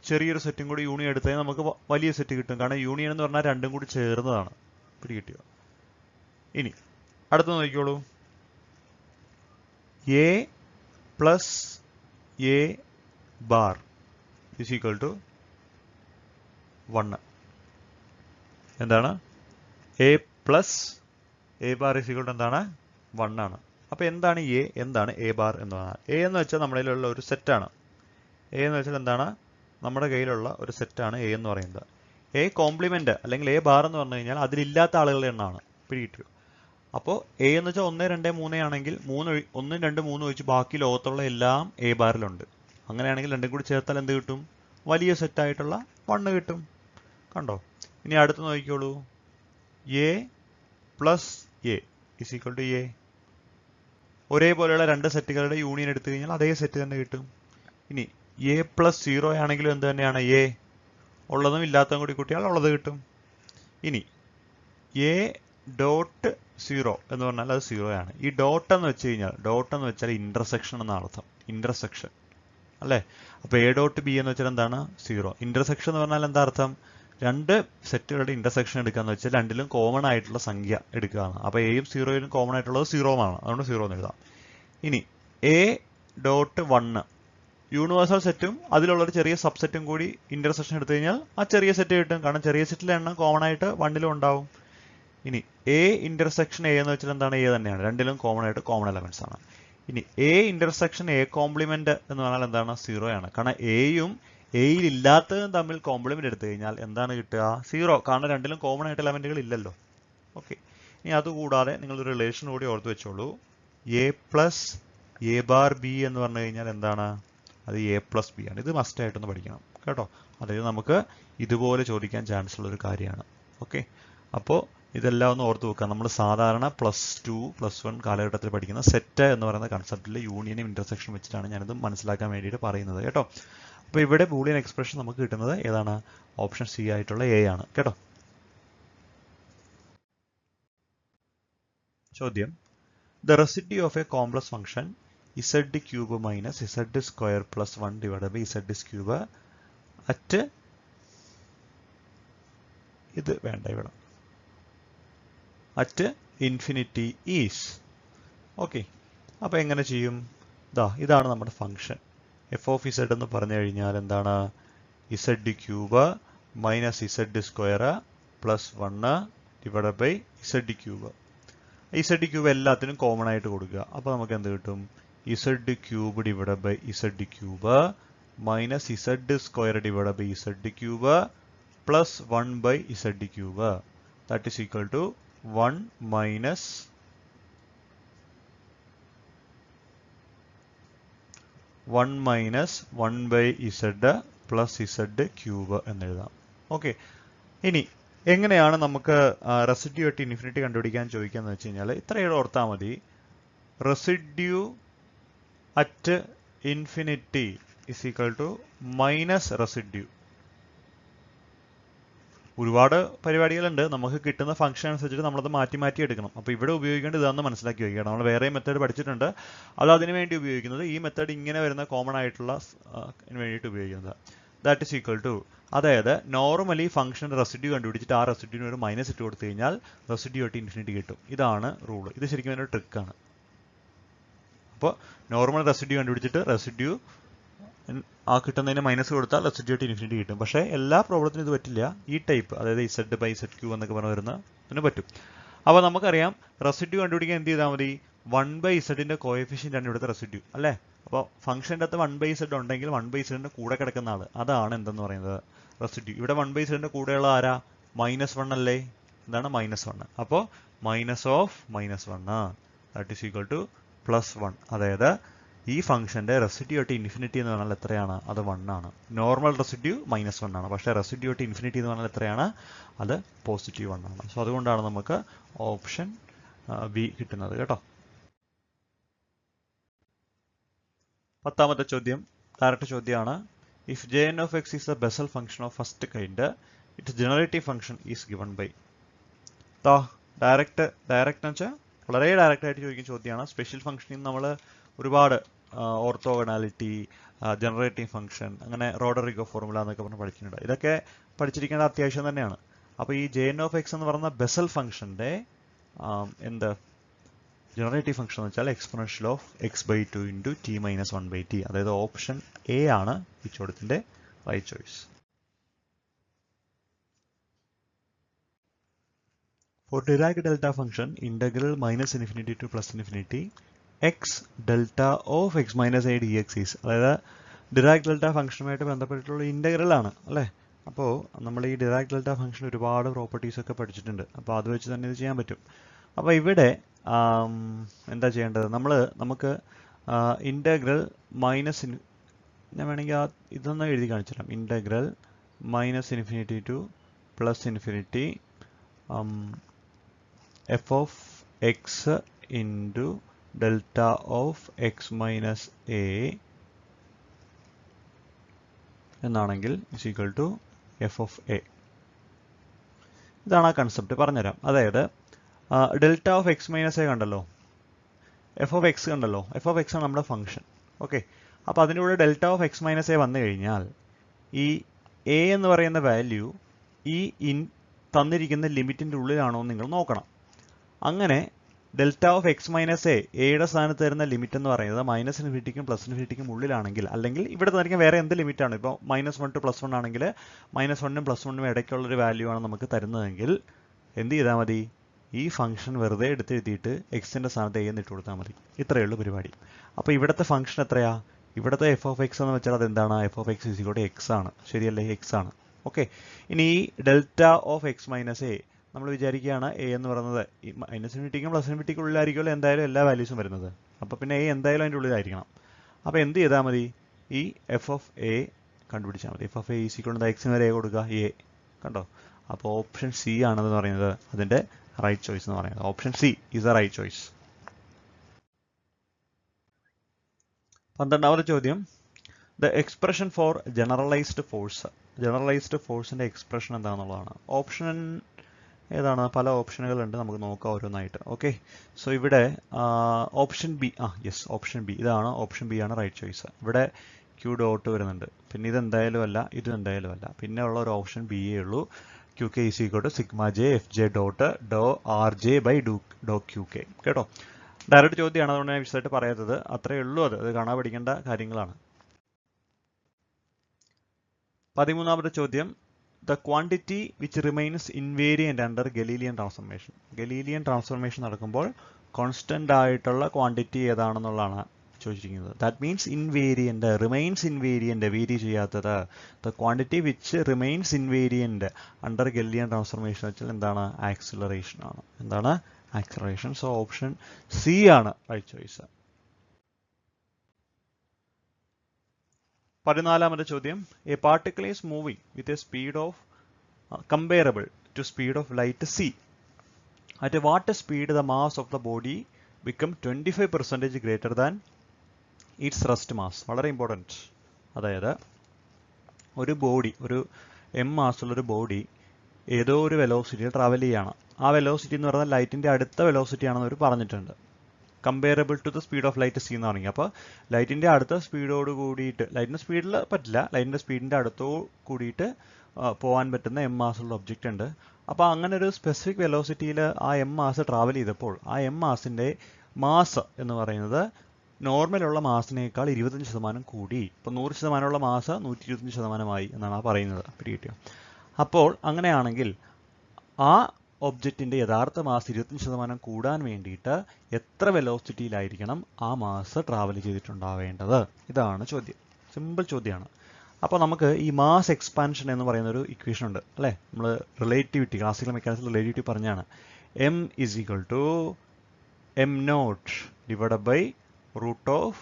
ചെറിയൊരു സെറ്റും കൂടി യൂണിയൻ എടുത്താൽ നമുക്ക് വലിയ സെറ്റ് കിട്ടും. കാരണം യൂണിയൻ എന്ന് പറഞ്ഞാൽ രണ്ടും കൂടി ചേർന്നതാണ്. പിടികിട്ടിയോ? ഇനി അടുത്ത നോക്കിക്കോളൂ. A plus A bar is equal to 1. എന്താണ്? A plus A bar is equal to എന്താണ്? 1 ആണ്. അപ്പോൾ എന്താണ് എ, എന്താണ് എ ബാർ എന്ന് പറഞ്ഞാൽ? എ എന്ന് വെച്ചാൽ നമ്മുടെ കയ്യിലുള്ള ഒരു സെറ്റാണ്. എ എന്ന് വെച്ചാൽ എന്താണ്? നമ്മുടെ കയ്യിലുള്ള ഒരു സെറ്റാണ് എ എന്ന് പറയുന്നത്. എ കോംപ്ലിമെന്റ് അല്ലെങ്കിൽ എ ബാർ എന്ന് പറഞ്ഞു കഴിഞ്ഞാൽ അതിലില്ലാത്ത ആളുകളുടെ എണ്ണമാണ്. പിടികിട്ടിയോ? അപ്പോൾ എ എന്ന് വെച്ചാൽ 1, 2, 3 ആണെങ്കിൽ 1, 2, 3 ഒഴിച്ച് ബാക്കി ലോകത്തുള്ള എല്ലാം എ ബാറിലുണ്ട്. അങ്ങനെയാണെങ്കിൽ രണ്ടും കൂടി ചേർത്താൽ എന്ത് കിട്ടും? വലിയ സെറ്റായിട്ടുള്ള 1 കിട്ടും. കണ്ടോ? ഇനി അടുത്ത് നോക്കിക്കോളൂ. A plus A is equal to A. ഒരേപോലെയുള്ള രണ്ട് സെറ്റുകളുടെ യൂണിയൻ എടുത്തു കഴിഞ്ഞാൽ അതേ സെറ്റ് തന്നെ കിട്ടും. ഇനി എ പ്ലസ് 0 ആണെങ്കിലും എന്ത് തന്നെയാണ്? എ. ഉള്ളതും ഇല്ലാത്തതും കൂടി കൂട്ടിയാൽ ഉള്ളത് കിട്ടും. ഇനി എ ഡോട്ട് 0 എന്ന് പറഞ്ഞാൽ അത് 0 ആണ്. ഈ ഡോട്ട് എന്ന് വെച്ചാൽ ഇന്റർസെക്ഷൻ എന്നാണ് അർത്ഥം. ഇന്റർസെക്ഷൻ അല്ലേ? അപ്പോൾ എ ഡോട്ട് ബി എന്ന് വെച്ചാൽ എന്താണ്? 0. ഇന്റർസെക്ഷൻ എന്ന് പറഞ്ഞാൽ എന്താ അർത്ഥം? രണ്ട് സെറ്റുകളുടെ ഇന്റർസെക്ഷൻ എടുക്കാന്ന് വെച്ചാൽ രണ്ടിലും കോമൺ ആയിട്ടുള്ള സംഖ്യ എടുക്കുകയാണ്. അപ്പോൾ എയും 0യിലും കോമൺ ആയിട്ടുള്ളത് 0 ആണ്. അതുകൊണ്ട് 0 എന്ന് എഴുതാം. ഇനി എ ഡോട്ട് 1 യൂണിവേഴ്സൽ സെറ്റും അതിലുള്ളൊരു ചെറിയ സബ്സെറ്റും കൂടി ഇന്റർസെക്ഷൻ എടുത്തു കഴിഞ്ഞാൽ ആ ചെറിയ സെറ്റ് കിട്ടും. കാരണം ചെറിയ സെറ്റിലെ എണ്ണം കോമൺ ആയിട്ട് 1ലും ഉണ്ടാവും. ഇനി എ ഇന്റർസെക്ഷൻ എ എന്ന് വെച്ചാൽ എന്താണ്? എ തന്നെയാണ്. രണ്ടിലും കോമൺ ആയിട്ട് കോമൺ എലമെന്റ്സ് ആണ്. ഇനി എ ഇന്റർസെക്ഷൻ എ കോംപ്ലിമെന്റ് എന്ന് പറഞ്ഞാൽ എന്താണ്? 0 ആണ്. കാരണം എയും എയിൽ ഇല്ലാത്തതും തമ്മിൽ കോംപ്ലിമെന്റ് എടുത്തു കഴിഞ്ഞാൽ എന്താണ് കിട്ടുക? 0. കാരണം രണ്ടിലും കോമൺ ആയിട്ട് എലമെന്റുകൾ ഇല്ലല്ലോ. ഓക്കെ. ഇനി അതുകൂടാതെ നിങ്ങൾ ഒരു റിലേഷൻ കൂടി ഓർത്ത് വെച്ചോളൂ. A plus A bar B എന്ന് പറഞ്ഞു കഴിഞ്ഞാൽ എന്താണ്? അത് എ പ്ലസ് ബി ആണ്. ഇത് മസ്റ്റ് ആയിട്ടൊന്ന് പഠിക്കണം കേട്ടോ. അതായത് നമുക്ക് ഇതുപോലെ ചോദിക്കാൻ ചാൻസ് ഉള്ള ഒരു കാര്യമാണ്. ഓക്കെ. അപ്പോൾ ഇതെല്ലാം ഒന്ന് ഓർത്ത് വെക്കുക. നമ്മൾ സാധാരണ +2 +1 കാലഘട്ടത്തിൽ പഠിക്കുന്ന സെറ്റ് എന്ന് പറയുന്ന കൺസെപ്റ്റിൽ യൂണിയനും ഇന്റർസെക്ഷൻ വെച്ചിട്ടാണ് ഞാനിത് മനസ്സിലാക്കാൻ വേണ്ടിയിട്ട് പറയുന്നത് കേട്ടോ. അപ്പോൾ ഇവിടെ ബൂളിയൻ എക്സ്പ്രഷൻ നമുക്ക് കിട്ടുന്നത് ഏതാണ്? ഓപ്ഷൻ സി ആയിട്ടുള്ള എ ആണ് കേട്ടോ. ചോദ്യം: the residue of a complex function z cube minus z square plus 1 divided by z cube at ഇത് വേണ്ട ഇവിടെ അറ്റ് ഇൻഫിനിറ്റി ഈസ്. ഓക്കെ. അപ്പോൾ എങ്ങനെ ചെയ്യും? ഇതാണ് നമ്മുടെ ഫംഗ്ഷൻ എഫ് ഓഫ് ഇസഡ് എന്ന് പറഞ്ഞു കഴിഞ്ഞാൽ എന്താണ്? z cube minus z square plus 1 divided by z cube. z cube എല്ലാത്തിനും കോമൺ ആയിട്ട് കൊടുക്കുക. അപ്പോൾ നമുക്ക് എന്ത് കിട്ടും? z cube divided by z cube minus z square divided by z cube plus 1 by z cube. That is equal to 1 minus 1 by z plus z cube എന്നെഴുതാം. Okay. ഇനി എങ്ങനെയാണ് നമുക്ക് റെസിഡ്യൂ അറ്റ് ഇൻഫിനിറ്റി കണ്ടുപിടിക്കാൻ ചോദിക്കാന്ന് വെച്ച് കഴിഞ്ഞാൽ ഇത്രയും ഓർത്താൽ മതി. Residue at infinity is equal to minus residue. ഒരുപാട് പരിപാടികളുണ്ട്. നമുക്ക് കിട്ടുന്ന ഫംഗ്ഷൻ അനുസരിച്ചിട്ട് നമ്മളത് മാറ്റി എടുക്കണം. അപ്പോൾ ഇവിടെ ഉപയോഗിക്കേണ്ടത് ഇതാണെന്ന് മനസ്സിലാക്കി വയ്ക്കുക. നമ്മൾ വേറെ മെത്തേഡ് പഠിച്ചിട്ടുണ്ട്. അത് അതിനു വേണ്ടി ഉപയോഗിക്കുന്നത്. ഈ മെത്തേഡ് ഇങ്ങനെ വരുന്ന കോമൺ ആയിട്ടുള്ള വേണ്ടിയിട്ട് ഉപയോഗിക്കുന്നത്. ദാറ്റ് ഈസ് ഈക്വൽ ടു, അതായത് നോർമലി ഫംഗ്ഷൻ റെസിഡ്യൂ കണ്ടുപിടിച്ചിട്ട് ആ റെസിഡ്യൂവിന് ഒരു മൈനസ് ഇട്ട് കൊടുത്തു കഴിഞ്ഞാൽ റെസിഡ്യൂ ആയിട്ട് ഇൻഫിനിറ്റി കിട്ടും. ഇതാണ് റൂൾ. ഇത് ശരിക്കും ഒരു ട്രിക്കാണ്. അപ്പോൾ നോർമൽ റെസിഡ്യൂ കണ്ടുപിടിച്ചിട്ട് റെസിഡ്യൂ ആ കിട്ടുന്നതിന് മൈനസ് കൊടുത്താൽ റെസിഡ്യൂ ആയിട്ട് ഇൻഫിനിറ്റി കിട്ടും. പക്ഷേ എല്ലാ പ്രോബ്ലത്തിനും ഇത് പറ്റില്ല. ഈ ടൈപ്പ്, അതായത് z ബൈ z ക്യൂ എന്നൊക്കെ പറഞ്ഞ് വരുന്നതിന് പറ്റും. അപ്പോൾ നമുക്കറിയാം റെസിഡ്യൂ കണ്ടുപിടിക്കാൻ എന്ത് ചെയ്താൽ മതി? 1 ബൈ z കോഎഫിഷ്യൻ്റ് ആണ് ഇവിടുത്തെ റെസിഡ്യൂ അല്ലേ? അപ്പോൾ ഫംഗ്ഷൻ്റെ അകത്ത് 1 ബൈ z ഉണ്ടെങ്കിൽ 1 ബൈ z കൂടെ കിടക്കുന്ന ആൾ, അതാണ് എന്തെന്ന് പറയുന്നത്? റെസിഡ്യൂ. ഇവിടെ 1 ബൈ z കൂടെയുള്ള ആരാ? -1 അല്ലേ? എന്താണ് -1? അപ്പോൾ minus of -1 that is equal to +1. അതായത് ഈ ഫംഗ്ഷന്റെ റെസിഡ്യൂ അറ്റ് ഇൻഫിനിറ്റി എന്ന് പറഞ്ഞാൽ എത്രയാണ്? അത് 1 ആണ്. നോർമൽ റെസിഡ്യൂ -1 ആണ്. പക്ഷേ റെസിഡ്യൂ അറ്റ് ഇൻഫിനിറ്റി എന്ന് പറഞ്ഞാൽ എത്രയാണ്? അത് +1 ആണ്. സോ അതുകൊണ്ടാണ് നമുക്ക് ഓപ്ഷൻ ബി കിട്ടുന്നത് കേട്ടോ. 10ാമത്തെ ചോദ്യം ഡയറക്റ്റ് ചോദ്യമാണ്. If jn of x is a Bessel function of first kind, its generative function is given by. Direct എന്ന് വെച്ചാൽ വളരെ ഡയറക്റ്റ് ആയിട്ട് ചോദിക്കുന്ന ചോദ്യമാണ്. സ്പെഷ്യൽ ഫംഗ്ഷനിൽ നമ്മൾ ഒരുപാട് ഓർത്തോഗണാലിറ്റി, ജനറേറ്റീവ് ഫംഗ്ഷൻ, അങ്ങനെ റോഡറിഗോ ഫോർമുല എന്നൊക്കെ പറഞ്ഞ് പഠിച്ചിട്ടുണ്ട്. ഇതൊക്കെ പഠിച്ചിരിക്കേണ്ട അത്യാവശ്യം തന്നെയാണ്. അപ്പോൾ ഈ jn of x എന്ന് പറയുന്ന ബെസൽ ഫംഗ്ഷന്റെ എന്ത് ജനറേറ്റീവ് ഫംഗ്ഷൻ എന്ന് വെച്ചാൽ exponential of x/2 into t-1/t. അതായത് ഓപ്ഷൻ എ ആണ് ഈ ചോദ്യത്തിന്റെ right choice. For Dirac delta function, integral -∞ to +∞, x delta of x minus a dx is, അതായത് ഡിറാക് ഡെൽറ്റ ഫംഗ്ഷനുമായിട്ട് ബന്ധപ്പെട്ടിട്ടുള്ള ഇന്റഗ്രൽ ആണ് അല്ലേ? അപ്പോൾ നമ്മൾ ഈ ഡിറാക് ഡെൽറ്റ ഫംഗ്ഷൻ ഒരുപാട് പ്രോപ്പർട്ടീസ് ഒക്കെ പഠിച്ചിട്ടുണ്ട്. അപ്പോൾ അത് വെച്ച് തന്നെ ഇത് ചെയ്യാൻ പറ്റും. അപ്പോൾ ഇവിടെ എന്താ ചെയ്യേണ്ടത്? നമുക്ക് ഇന്റഗ്രൽ ഞാൻ വേണമെങ്കിൽ ഇതൊന്ന് എഴുതി കാണിച്ചു തരാം. Integral -∞ to +∞ f of x into delta of x minus a എന്നാണെങ്കിൽ is equal to f of a. ഇതാണ് ആ കൺസെപ്റ്റ്. പറഞ്ഞുതരാം. അതായത് delta of X minus A കണ്ടല്ലോ, എഫ് ഓഫ് എക്സ് കണ്ടല്ലോ, എഫ് ഓഫ് എക്സ് ആണ് നമ്മുടെ ഫംഗ്ഷൻ. ഓക്കെ, അപ്പോൾ അതിൻ്റെ കൂടെ delta of X minus A വന്നു കഴിഞ്ഞാൽ ഈ എ എന്ന് പറയുന്ന വാല്യൂ ഈ തന്നിരിക്കുന്ന ലിമിറ്റിൻ്റെ ഉള്ളിലാണോ എന്ന് നിങ്ങൾ നോക്കണം. അങ്ങനെ ഡെൽറ്റ ഓഫ് എക്സ് മൈനസ് എയുടെ സ്ഥാനത്ത് തരുന്ന ലിമിറ്റ് എന്ന് പറയുന്നത് -∞ +∞ ഉള്ളിലാണെങ്കിൽ, അല്ലെങ്കിൽ ഇവിടെ തന്നിരിക്കുന്ന വേറെ എന്ത് ലിമിറ്റാണ്, ഇപ്പോൾ -1 to +1 ആണെങ്കിൽ -1 +1 ഇടയ്ക്കുള്ളൊരു വാല്യൂ ആണ് നമുക്ക് തരുന്നതെങ്കിൽ എന്ത് ചെയ്താൽ മതി, ഈ ഫംഗ്ഷൻ വെറുതെ എടുത്തെഴുതിയിട്ട് എക്സിൻ്റെ സ്ഥാനത്ത് എന്ന് ഇട്ട് കൊടുത്താൽ മതി. ഇത്രയേ ഉള്ളൂ പരിപാടി. അപ്പോൾ ഇവിടുത്തെ ഫംഗ്ഷൻ എത്രയാ, ഇവിടുത്തെ എഫ് ഓഫ് എക്സ് എന്ന് വെച്ചാൽ അതെന്താണ്, F of X is equal to X ആണ്. ശരിയല്ലേ, എക്സ് ആണ്. ഓക്കെ, ഇനി ഈ delta of X minus A നമ്മൾ വിചാരിക്കുകയാണ് എ എന്ന് പറയുന്നത് -∞ +∞ ഉള്ളിലായിരിക്കുമല്ലോ എന്തായാലും എല്ലാ വാല്യൂസും വരുന്നത്. അപ്പോൾ പിന്നെ എ എന്തായാലും അതിൻ്റെ ഉള്ളിലായിരിക്കണം. അപ്പോൾ എന്ത് ചെയ്താൽ മതി, ഈ എഫ് ഓഫ് എ കണ്ടുപിടിച്ചാൽ മതി. F of A is equal to എക്സിന് വരെ എ കൊടുക്കുക, എ. കണ്ടോ, അപ്പോൾ ഓപ്ഷൻ സി ആണെന്ന് പറയുന്നത് അതിൻ്റെ റൈറ്റ് ചോയ്സ് എന്ന് പറയുന്നത്. Option C is the right choice. 12ാമത്തെ ചോദ്യം, the expression for generalized force. Generalized ഫോഴ്സിൻ്റെ എക്സ്പ്രഷൻ എന്താണെന്നുള്ളതാണ്. ഓപ്ഷൻ ഏതാണ്, പല ഓപ്ഷനുകളുണ്ട്, നമുക്ക് നോക്കാം ഓരോന്നായിട്ട്. ഓക്കെ, സോ ഇവിടെ option B, yes option B, ഇതാണ് ഓപ്ഷൻ ബി ആണ് റൈറ്റ് ചോയ്സ്. ഇവിടെ ക്യൂ ഡോട്ട് വരുന്നുണ്ട്, പിന്നെ ഇതെന്തായാലും അല്ല, ഇതും എന്തായാലും അല്ല, പിന്നെ ഉള്ള ഒരു ഓപ്ഷൻ ബി യേ ഉള്ളൂ. QK is equal to sigma j fj dot dou rj by dou QK. കേട്ടോ, ഡയറക്റ്റ് ചോദ്യമാണ്, അതുകൊണ്ട് ഞാൻ വിശദമായിട്ട് പറയാത്തത്. അത്രയേ ഉള്ളൂ, അത് കാണാൻ പഠിക്കേണ്ട കാര്യങ്ങളാണ്. 13ാമത്തെ ചോദ്യം, the quantity which remains invariant under Galilean transformation. Galilean transformation നടക്കുമ്പോൾ കോൺസ്റ്റന്റ് ആയിട്ടുള്ള ക്വാണ്ടിറ്റി ഏതാണെന്നുള്ളതാണ് ചോദിച്ചിരിക്കുന്നത്. That means invariant, remains invariant, vary ചെയ്യാത്തത്. The quantity which remains invariant under Galilean transformation വെച്ചാൽ എന്താണ്, ആക്സിലറേഷൻ ആണ്. എന്താണ്, ആക്സിലറേഷൻ. സോ ഓപ്ഷൻ സി ആണ് റൈറ്റ് ചോയ്സ്. 14ാമത്തെ ചോദ്യം, a particle is moving with a speed of comparable to speed of light c. At what speed the mass of the body become 25% greater than its rest mass. വളരെ important. അതായത് ഒരു body, ഒരു m മാസുള്ളൊരു body ഏതോ ഒരു വെലോസിറ്റിയിൽ travel ചെയ്യുകയാണ്. ആ velocity എന്ന് പറയുന്നത് ലൈറ്റിൻ്റെ അടുത്ത വെലോസിറ്റി ആണെന്ന് അവർ പറഞ്ഞിട്ടുണ്ട്. Comparable to the speed of light C എന്ന് പറഞ്ഞു. അപ്പോൾ ലൈറ്റിൻ്റെ അടുത്ത സ്പീഡോട് കൂടിയിട്ട്, ലൈറ്റിൻ്റെ സ്പീഡിൽ പറ്റില്ല, ലൈറ്റിൻ്റെ സ്പീഡിൻ്റെ അടുത്തോ കൂടിയിട്ട് പോകാൻ പറ്റുന്ന m മാസുള്ള ഒബ്ജക്റ്റ് ഉണ്ട്. അപ്പോൾ അങ്ങനെ ഒരു സ്പെസിഫിക് വെലോസിറ്റിയിൽ ആ m മാസ് ട്രാവൽ ചെയ്തപ്പോൾ ആ m മാസിൻ്റെ മാസ് എന്ന് പറയുന്നത് നോർമലുള്ള മാസിനേക്കാൾ 25% കൂടി. ഇപ്പോൾ 100% മാസ് 125% എന്നാണ് ആ പറയുന്നത്. പിടികിട്ടിയോ? അപ്പോൾ അങ്ങനെയാണെങ്കിൽ ആ ഒബ്ജക്റ്റിൻ്റെ യഥാർത്ഥ മാസ് 25% കൂടാൻ വേണ്ടിയിട്ട് എത്ര വെലോസിറ്റിയിലായിരിക്കണം ആ മാസ് ട്രാവൽ ചെയ്തിട്ടുണ്ടാവേണ്ടത്? ഇതാണ് ചോദ്യം. സിമ്പിൾ ചോദ്യമാണ്. അപ്പോൾ നമുക്ക് ഈ മാസ് എക്സ്പാൻഷൻ എന്ന് പറയുന്ന ഒരു ഇക്വേഷൻ ഉണ്ട് അല്ലേ, നമ്മൾ റിലേറ്റിവിറ്റി, ക്ലാസിക്കൽ മെക്കാനിക്സിൽ റിലേറ്റിവിറ്റി പറഞ്ഞാണ്. m is equal to m0 divided by root of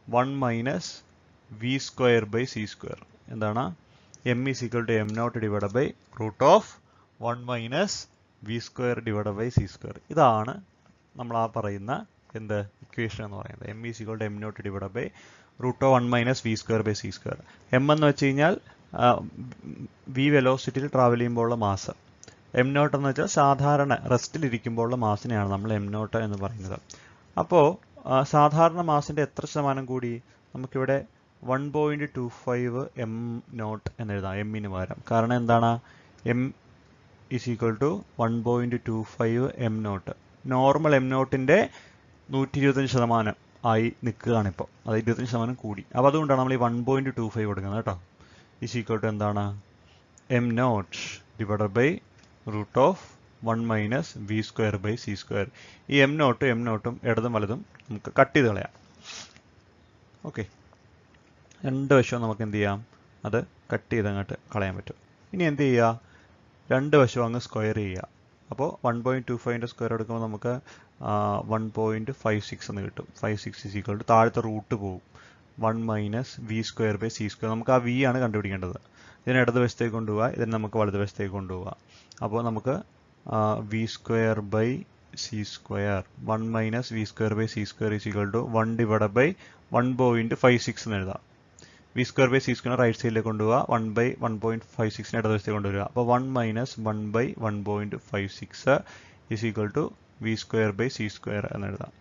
1 minus v square by c square. എന്താണ്, m is equal to m0 divided by root of 1 minus v square divided by c square. ഇതാണ് നമ്മൾ ആ പറയുന്ന എന്ത് equation എന്ന് പറയുന്നത്. m is equal to m0 divided by root of 1 minus v square by c square. m എന്ന് വെച്ച് കഴിഞ്ഞാൽ v വെലോസിറ്റിയിൽ ട്രാവൽ ചെയ്യുമ്പോഴുള്ള മാസ്, m0 എന്ന് വെച്ചാൽ സാധാരണ റെസ്റ്റിലിരിക്കുമ്പോഴുള്ള മാസിനെയാണ് നമ്മൾ m0 എന്ന് പറയുന്നത്. അപ്പോൾ സാധാരണ മാസിൻ്റെ എത്ര ശതമാനം കൂടി? നമുക്കിവിടെ 1.25 m0 എന്ന് എഴുതാം, എമ്മിന് പകരം. കാരണം എന്താണ്, m is equal to 1.25 m0. Normal m0ൻ്റെ 125% ആയി നിൽക്കുകയാണിപ്പോൾ, അത് 25% കൂടി. അപ്പോൾ അതുകൊണ്ടാണ് നമ്മൾ ഈ 1.25 കൊടുക്കുന്നത് കേട്ടോ. is equal to എന്താണ്, m0 divided by root of 1 minus v square by c square. ഈ m0 ഇടതും വലതും നമുക്ക് കട്ട് ചെയ്ത് കളയാം. ഓക്കെ, രണ്ട് വശവും നമുക്ക് എന്ത് ചെയ്യാം, അത് കട്ട് ചെയ്ത് അങ്ങോട്ട് കളയാൻ പറ്റും. ഇനി എന്ത് ചെയ്യുക, രണ്ട് വശവും അങ്ങ് സ്ക്വയർ ചെയ്യുക. അപ്പോൾ 1.25ൻ്റെ സ്ക്വയർ എടുക്കുമ്പോൾ നമുക്ക് 1.56 എന്ന് കിട്ടും. 56 is equal to താഴത്തെ റൂട്ട് പോകും, 1 minus V square by C square. നമുക്ക് ആ വി ആണ് കണ്ടുപിടിക്കേണ്ടത്. ഇതിന് ഇടതുവശത്തേക്ക് കൊണ്ടുപോവുക, ഇതിന് നമുക്ക് വലതുവശത്തേക്ക് കൊണ്ടുപോവുക. അപ്പോൾ നമുക്ക് V square by C square 1 minus V square by C square is equal to 1 divide by 1.56 എന്ന് എഴുതാം. V square by C square right സൈഡിലേക്ക് കൊണ്ടുപോവുക, 1 ബൈ 1.56 ഇടതുവശത്തേക്ക് കൊണ്ടുവരിക. അപ്പോൾ 1 minus 1 by 1.56 is equal to V square by C square എന്ന് എഴുതാം.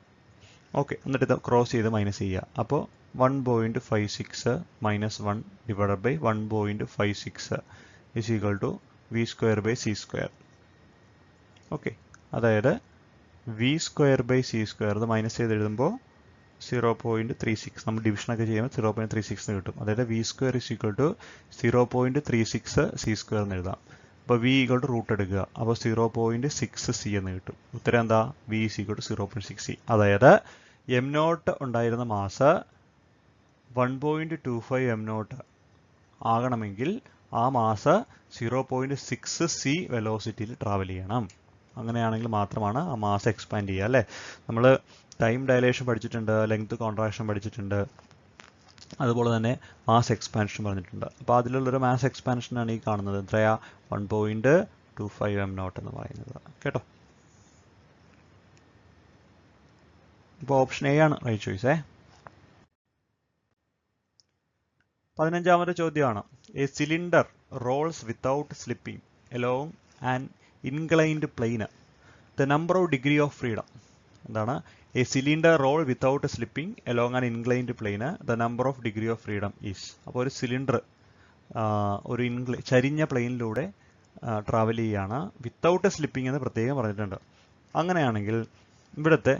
Okay, എന്നിട്ട് ഇത് ക്രോസ് ചെയ്ത് മൈനസ് ചെയ്യുക. അപ്പോൾ 1.56 minus 1 divide by 1.56 is equal to V square by C square. Okay, അതായത് V square by C square ഇത് മൈനസ് ചെയ്ത് എഴുതുമ്പോൾ 0.36, നമ്മൾ ഡിവിഷനൊക്കെ ചെയ്യുമ്പോൾ 0.36 എന്ന് കിട്ടും. അതായത് V square is equal to 0.36 C square എന്ന് എഴുതാം. അപ്പോൾ വി ഈക്വൽ ടു റൂട്ട് എടുക്കുക, അപ്പോൾ 0.6 സി എന്ന് കിട്ടും. ഉത്തരം എന്താ? V is equal to 0.6 C. അതായത് എം നോട്ട് ഉണ്ടായിരുന്ന മാസ് 1.25 എം നോട്ട് ആകണമെങ്കിൽ ആ മാസ് 0.6 സി വെലോസിറ്റിയിൽ ട്രാവൽ ചെയ്യണം. അങ്ങനെയാണെങ്കിൽ മാത്രമാണ് ആ മാസ് എക്സ്പാൻഡ് ചെയ്യുക, അല്ലേ? നമ്മൾ ടൈം ഡയലേഷൻ പഠിച്ചിട്ടുണ്ട്, ലെങ്ത് കോൺട്രാക്ഷൻ പഠിച്ചിട്ടുണ്ട്, അതുപോലെ തന്നെ മാസ് എക്സ്പാൻഷൻ പറഞ്ഞിട്ടുണ്ട്. അപ്പോൾ അതിലുള്ളൊരു മാസ് എക്സ്പാൻഷനാണ് ഈ കാണുന്നത്. എത്രയാ? 1.25 എം നോട്ട് എന്ന് പറയുന്നത്. കേട്ടോ? ഇപ്പോൾ ഓപ്ഷൻ എ ആണ് റൈറ്റ് ചോയ്സ്. 15ാമത്തെ ചോദ്യമാണ്. A cylinder rolls without slipping along an inclined plane. The number of degree of freedom. എന്താണ്? A cylinder roll without slipping along an inclined plane. The number of degree of freedom is. അപ്പോൾ ഒരു cylinder ഒരു ചരിഞ്ഞ പ്ലെയിനിലൂടെ travel ചെയ്യുകയാണ്, without slipping എന്ന് പ്രത്യേകം പറഞ്ഞിട്ടുണ്ട്. അങ്ങനെയാണെങ്കിൽ ഇവിടുത്തെ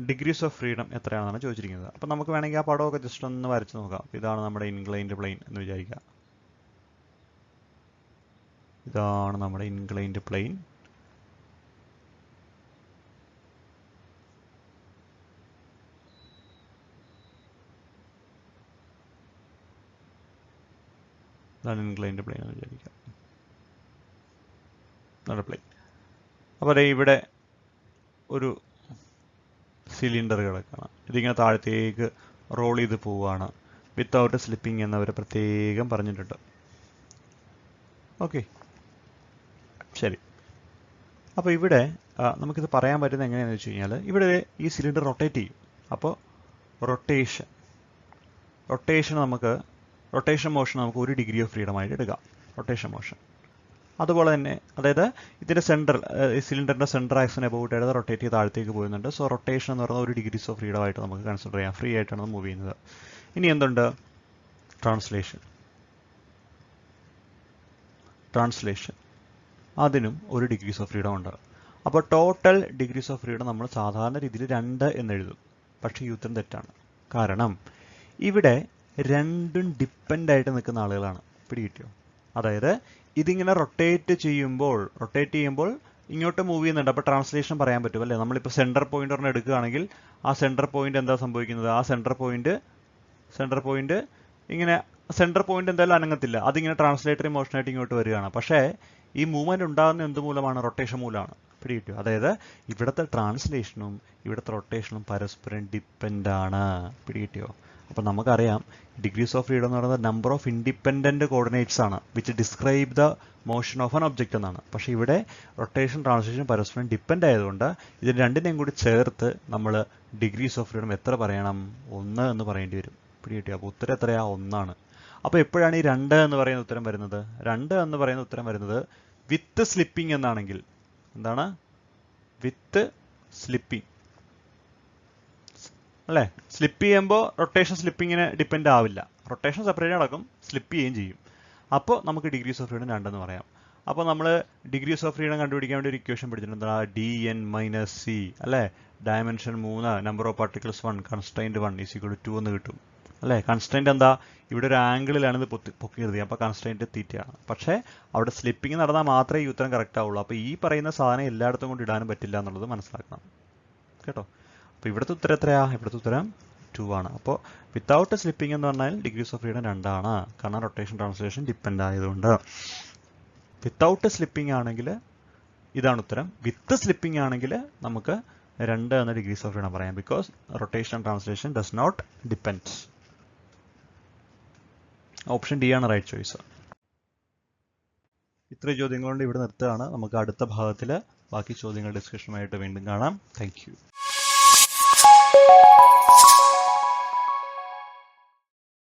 ഡിഗ്രീസ് ഓഫ് ഫ്രീഡം എത്രയാണെന്നാണ് ചോദിച്ചിരിക്കുന്നത്. അപ്പോൾ നമുക്ക് വേണമെങ്കിൽ ആ പടമൊക്കെ ജസ്റ്റ് ഒന്ന് വരച്ച് നോക്കാം. ഇതാണ് നമ്മുടെ ഇൻക്ലൈൻഡ് പ്ലെയിൻ എന്ന് വിചാരിക്കുക. ഇതാണ് നമ്മുടെ ഇൻക്ലൈൻഡ് പ്ലെയിൻ. ഇതാണ് ഇൻക്ലൈൻഡ് പ്ലെയിൻ എന്ന് വിചാരിക്കുക. ഇതാണ് പ്ലെയിൻ. അപ്പോൾ ഇവിടെ ഒരു സിലിണ്ടർ കിടക്കണം. ഇതിങ്ങനെ താഴത്തേക്ക് റോൾ ചെയ്ത് പോവുകയാണ്, വിത്തൗട്ട് സ്ലിപ്പിംഗ് എന്നവർ പ്രത്യേകം പറഞ്ഞിട്ടുണ്ട്. ഓക്കെ, ശരി. അപ്പോൾ ഇവിടെ നമുക്കിത് പറയാൻ പറ്റുന്നത് എങ്ങനെയാണെന്ന് വെച്ച് കഴിഞ്ഞാൽ, ഇവിടെ ഈ സിലിണ്ടർ റൊട്ടേറ്റ് ചെയ്യും. അപ്പോൾ റൊട്ടേഷൻ മോഷൻ നമുക്ക് 1 ഡിഗ്രി ഓഫ് ഫ്രീഡം ആയിട്ട് എടുക്കാം. റൊട്ടേഷൻ മോഷൻ അതുപോലെ തന്നെ, അതായത് ഇതിൻ്റെ സെൻറ്റർ, സിലിണ്ടറിൻ്റെ സെൻറ്റർ ആക്സിനെ അബൌട്ട് റൊട്ടേറ്റ് ചെയ്ത് താഴത്തേക്ക് പോകുന്നുണ്ട്. സോ റൊട്ടേഷൻ എന്ന് പറയുന്നത് 1 ഡിഗ്രീസ് ഓഫ് ഫ്രീഡം ആയിട്ട് നമുക്ക് കൺസിഡർ ചെയ്യാം. ഫ്രീ ആയിട്ടാണ് മൂവ് ചെയ്യുന്നത്. ഇനി എന്തുണ്ട്? ട്രാൻസ്ലേഷൻ അതിനും 1 ഡിഗ്രീസ് ഓഫ് ഫ്രീഡം ഉണ്ട്. അപ്പോൾ ടോട്ടൽ ഡിഗ്രീസ് ഓഫ് ഫ്രീഡം നമ്മൾ സാധാരണ രീതിയിൽ 2 എന്ന് എഴുതും. പക്ഷേ ഈ ഉത്തരം തെറ്റാണ്. കാരണം ഇവിടെ രണ്ടും ഡിപ്പെൻഡ് ആയിട്ട് നിൽക്കുന്ന ആളുകളാണ്. പിടികിട്ടിയോ? അതായത് ഇതിങ്ങനെ റൊട്ടേറ്റ് ചെയ്യുമ്പോൾ ഇങ്ങോട്ട് മൂവ് ചെയ്യുന്നുണ്ട്. അപ്പോൾ ട്രാൻസ്ലേഷൻ പറയാൻ പറ്റും, അല്ലേ? നമ്മളിപ്പോൾ സെൻറ്റർ പോയിന്റ് ഒരെണ്ണം എടുക്കുകയാണെങ്കിൽ ആ സെൻറ്റർ പോയിന്റ് എന്താ സംഭവിക്കുന്നത്? ആ സെൻറ്റർ പോയിന്റ് എന്തായാലും അനങ്ങത്തില്ല. അതിങ്ങനെ ട്രാൻസ്ലേറ്ററി മോഷനായിട്ട് ഇങ്ങോട്ട് വരികയാണ്. പക്ഷേ ഈ മൂവ്മെന്റ് ഉണ്ടാകുന്ന എന്ത് മൂലമാണ്? റൊട്ടേഷൻ മൂലമാണ്. പിടികിട്ടിയോ? അതായത് ഇവിടുത്തെ ട്രാൻസ്ലേഷനും ഇവിടുത്തെ റൊട്ടേഷനും പരസ്പരം ഡിപ്പെൻഡ് ആണ്. പിടികിട്ടിയോ? അപ്പോൾ നമുക്കറിയാം ഡിഗ്രീസ് ഓഫ് ഫ്രീഡം എന്ന് പറയുന്നത് നമ്പർ ഓഫ് ഇൻഡിപെൻഡൻറ്റ് കോർഡിനേറ്റ്സ് ആണ് which describe the motion of an object എന്നാണ്. പക്ഷേ ഇവിടെ റൊട്ടേഷൻ ട്രാൻസ്ലേഷൻ പരസ്പരം ഡിപ്പെൻഡ് ആയതുകൊണ്ട് ഇത് രണ്ടിനെയും കൂടി ചേർത്ത് നമ്മൾ ഡിഗ്രീസ് ഓഫ് ഫ്രീഡം എത്ര പറയണം? 1 എന്ന് പറയേണ്ടി വരും. പിടികിട്ടിയോ? അപ്പോൾ ഉത്തരം എത്രയാ? 1 ആണ്. അപ്പോൾ എപ്പോഴാണ് ഈ 2 എന്ന് പറയുന്ന ഉത്തരം വരുന്നത്? 2 എന്ന് പറയുന്ന ഉത്തരം വരുന്നത് വിത്ത് സ്ലിപ്പിംഗ് എന്നാണെങ്കിൽ. എന്താണ്? വിത്ത് സ്ലിപ്പിംഗ്, അല്ലേ? സ്ലിപ്പ് ചെയ്യുമ്പോൾ റൊട്ടേഷൻ സ്ലിപ്പിങ്ങിന് ഡിപ്പെൻഡ് ആവില്ല. റൊട്ടേഷൻ സെപ്പറേറ്റ് നടക്കും, സ്ലിപ്പ് ചെയ്യുകയും ചെയ്യും. അപ്പോൾ നമുക്ക് ഡിഗ്രീസ് ഓഫ് ഫ്രീഡം 2 എന്ന് പറയാം. അപ്പോൾ നമ്മൾ ഡിഗ്രീസ് ഓഫ് ഫ്രീഡം കണ്ടുപിടിക്കാൻ വേണ്ടി ഒരു ഇക്വേഷൻ പഠിച്ചിട്ടുണ്ട്. എന്താ? dn-c, അല്ലേ? Dimension 3, number of particles 1, constraint 1 is equal to 2 എന്ന് കിട്ടും, അല്ലേ? കൺസ്ട്രെയിൻറ്റ് എന്താ? ഇവിടെ ഒരു ആംഗിളിലാണ് ഇത് പൊക്കി നിർത്തിയത്. അപ്പോൾ കൺസ്ട്രെയിൻറ്റ് തീറ്റയാണ്. പക്ഷേ അവിടെ സ്ലിപ്പിംഗ് നടന്നാൽ മാത്രമേ ഈ ഉത്തരം കറക്റ്റ് ആവുള്ളൂ. അപ്പോൾ ഈ പറയുന്ന സാധനം എല്ലായിടത്തും കൊണ്ട് ഇടാനും പറ്റില്ല എന്നുള്ളത് മനസ്സിലാക്കണം, കേട്ടോ? അപ്പോൾ ഇവിടുത്തെ ഉത്തരം എത്രയാ? ഇവിടുത്തെ ഉത്തരം 2 ആണ്. അപ്പോൾ വിത്തൗട്ട് സ്ലിപ്പിംഗ് എന്ന് പറഞ്ഞാൽ ഡിഗ്രീസ് ഓഫ് ഫ്രീഡം 2 ആണ്. കാരണം റൊട്ടേഷൻ ട്രാൻസ്ലേഷൻ ഡിപ്പെൻഡ് ആയതുകൊണ്ട്. വിത്തൗട്ട് സ്ലിപ്പിംഗ് ആണെങ്കിൽ ഇതാണ് ഉത്തരം. വിത്ത് സ്ലിപ്പിംഗ് ആണെങ്കിൽ നമുക്ക് 2 എന്ന ഡിഗ്രീസ് ഓഫ് ഫ്രീഡം പറയാം. Because rotation translation does not depend. Option D ആണ് റൈറ്റ് ചോയ്സ്. ഇത്രയും ചോദ്യങ്ങൾ കൊണ്ട് ഇവിടെ നിർത്തുകയാണ്. നമുക്ക് അടുത്ത ഭാഗത്തിൽ ബാക്കി ചോദ്യങ്ങൾ ഡിസ്കഷനുമായിട്ട് വീണ്ടും കാണാം. Thank you.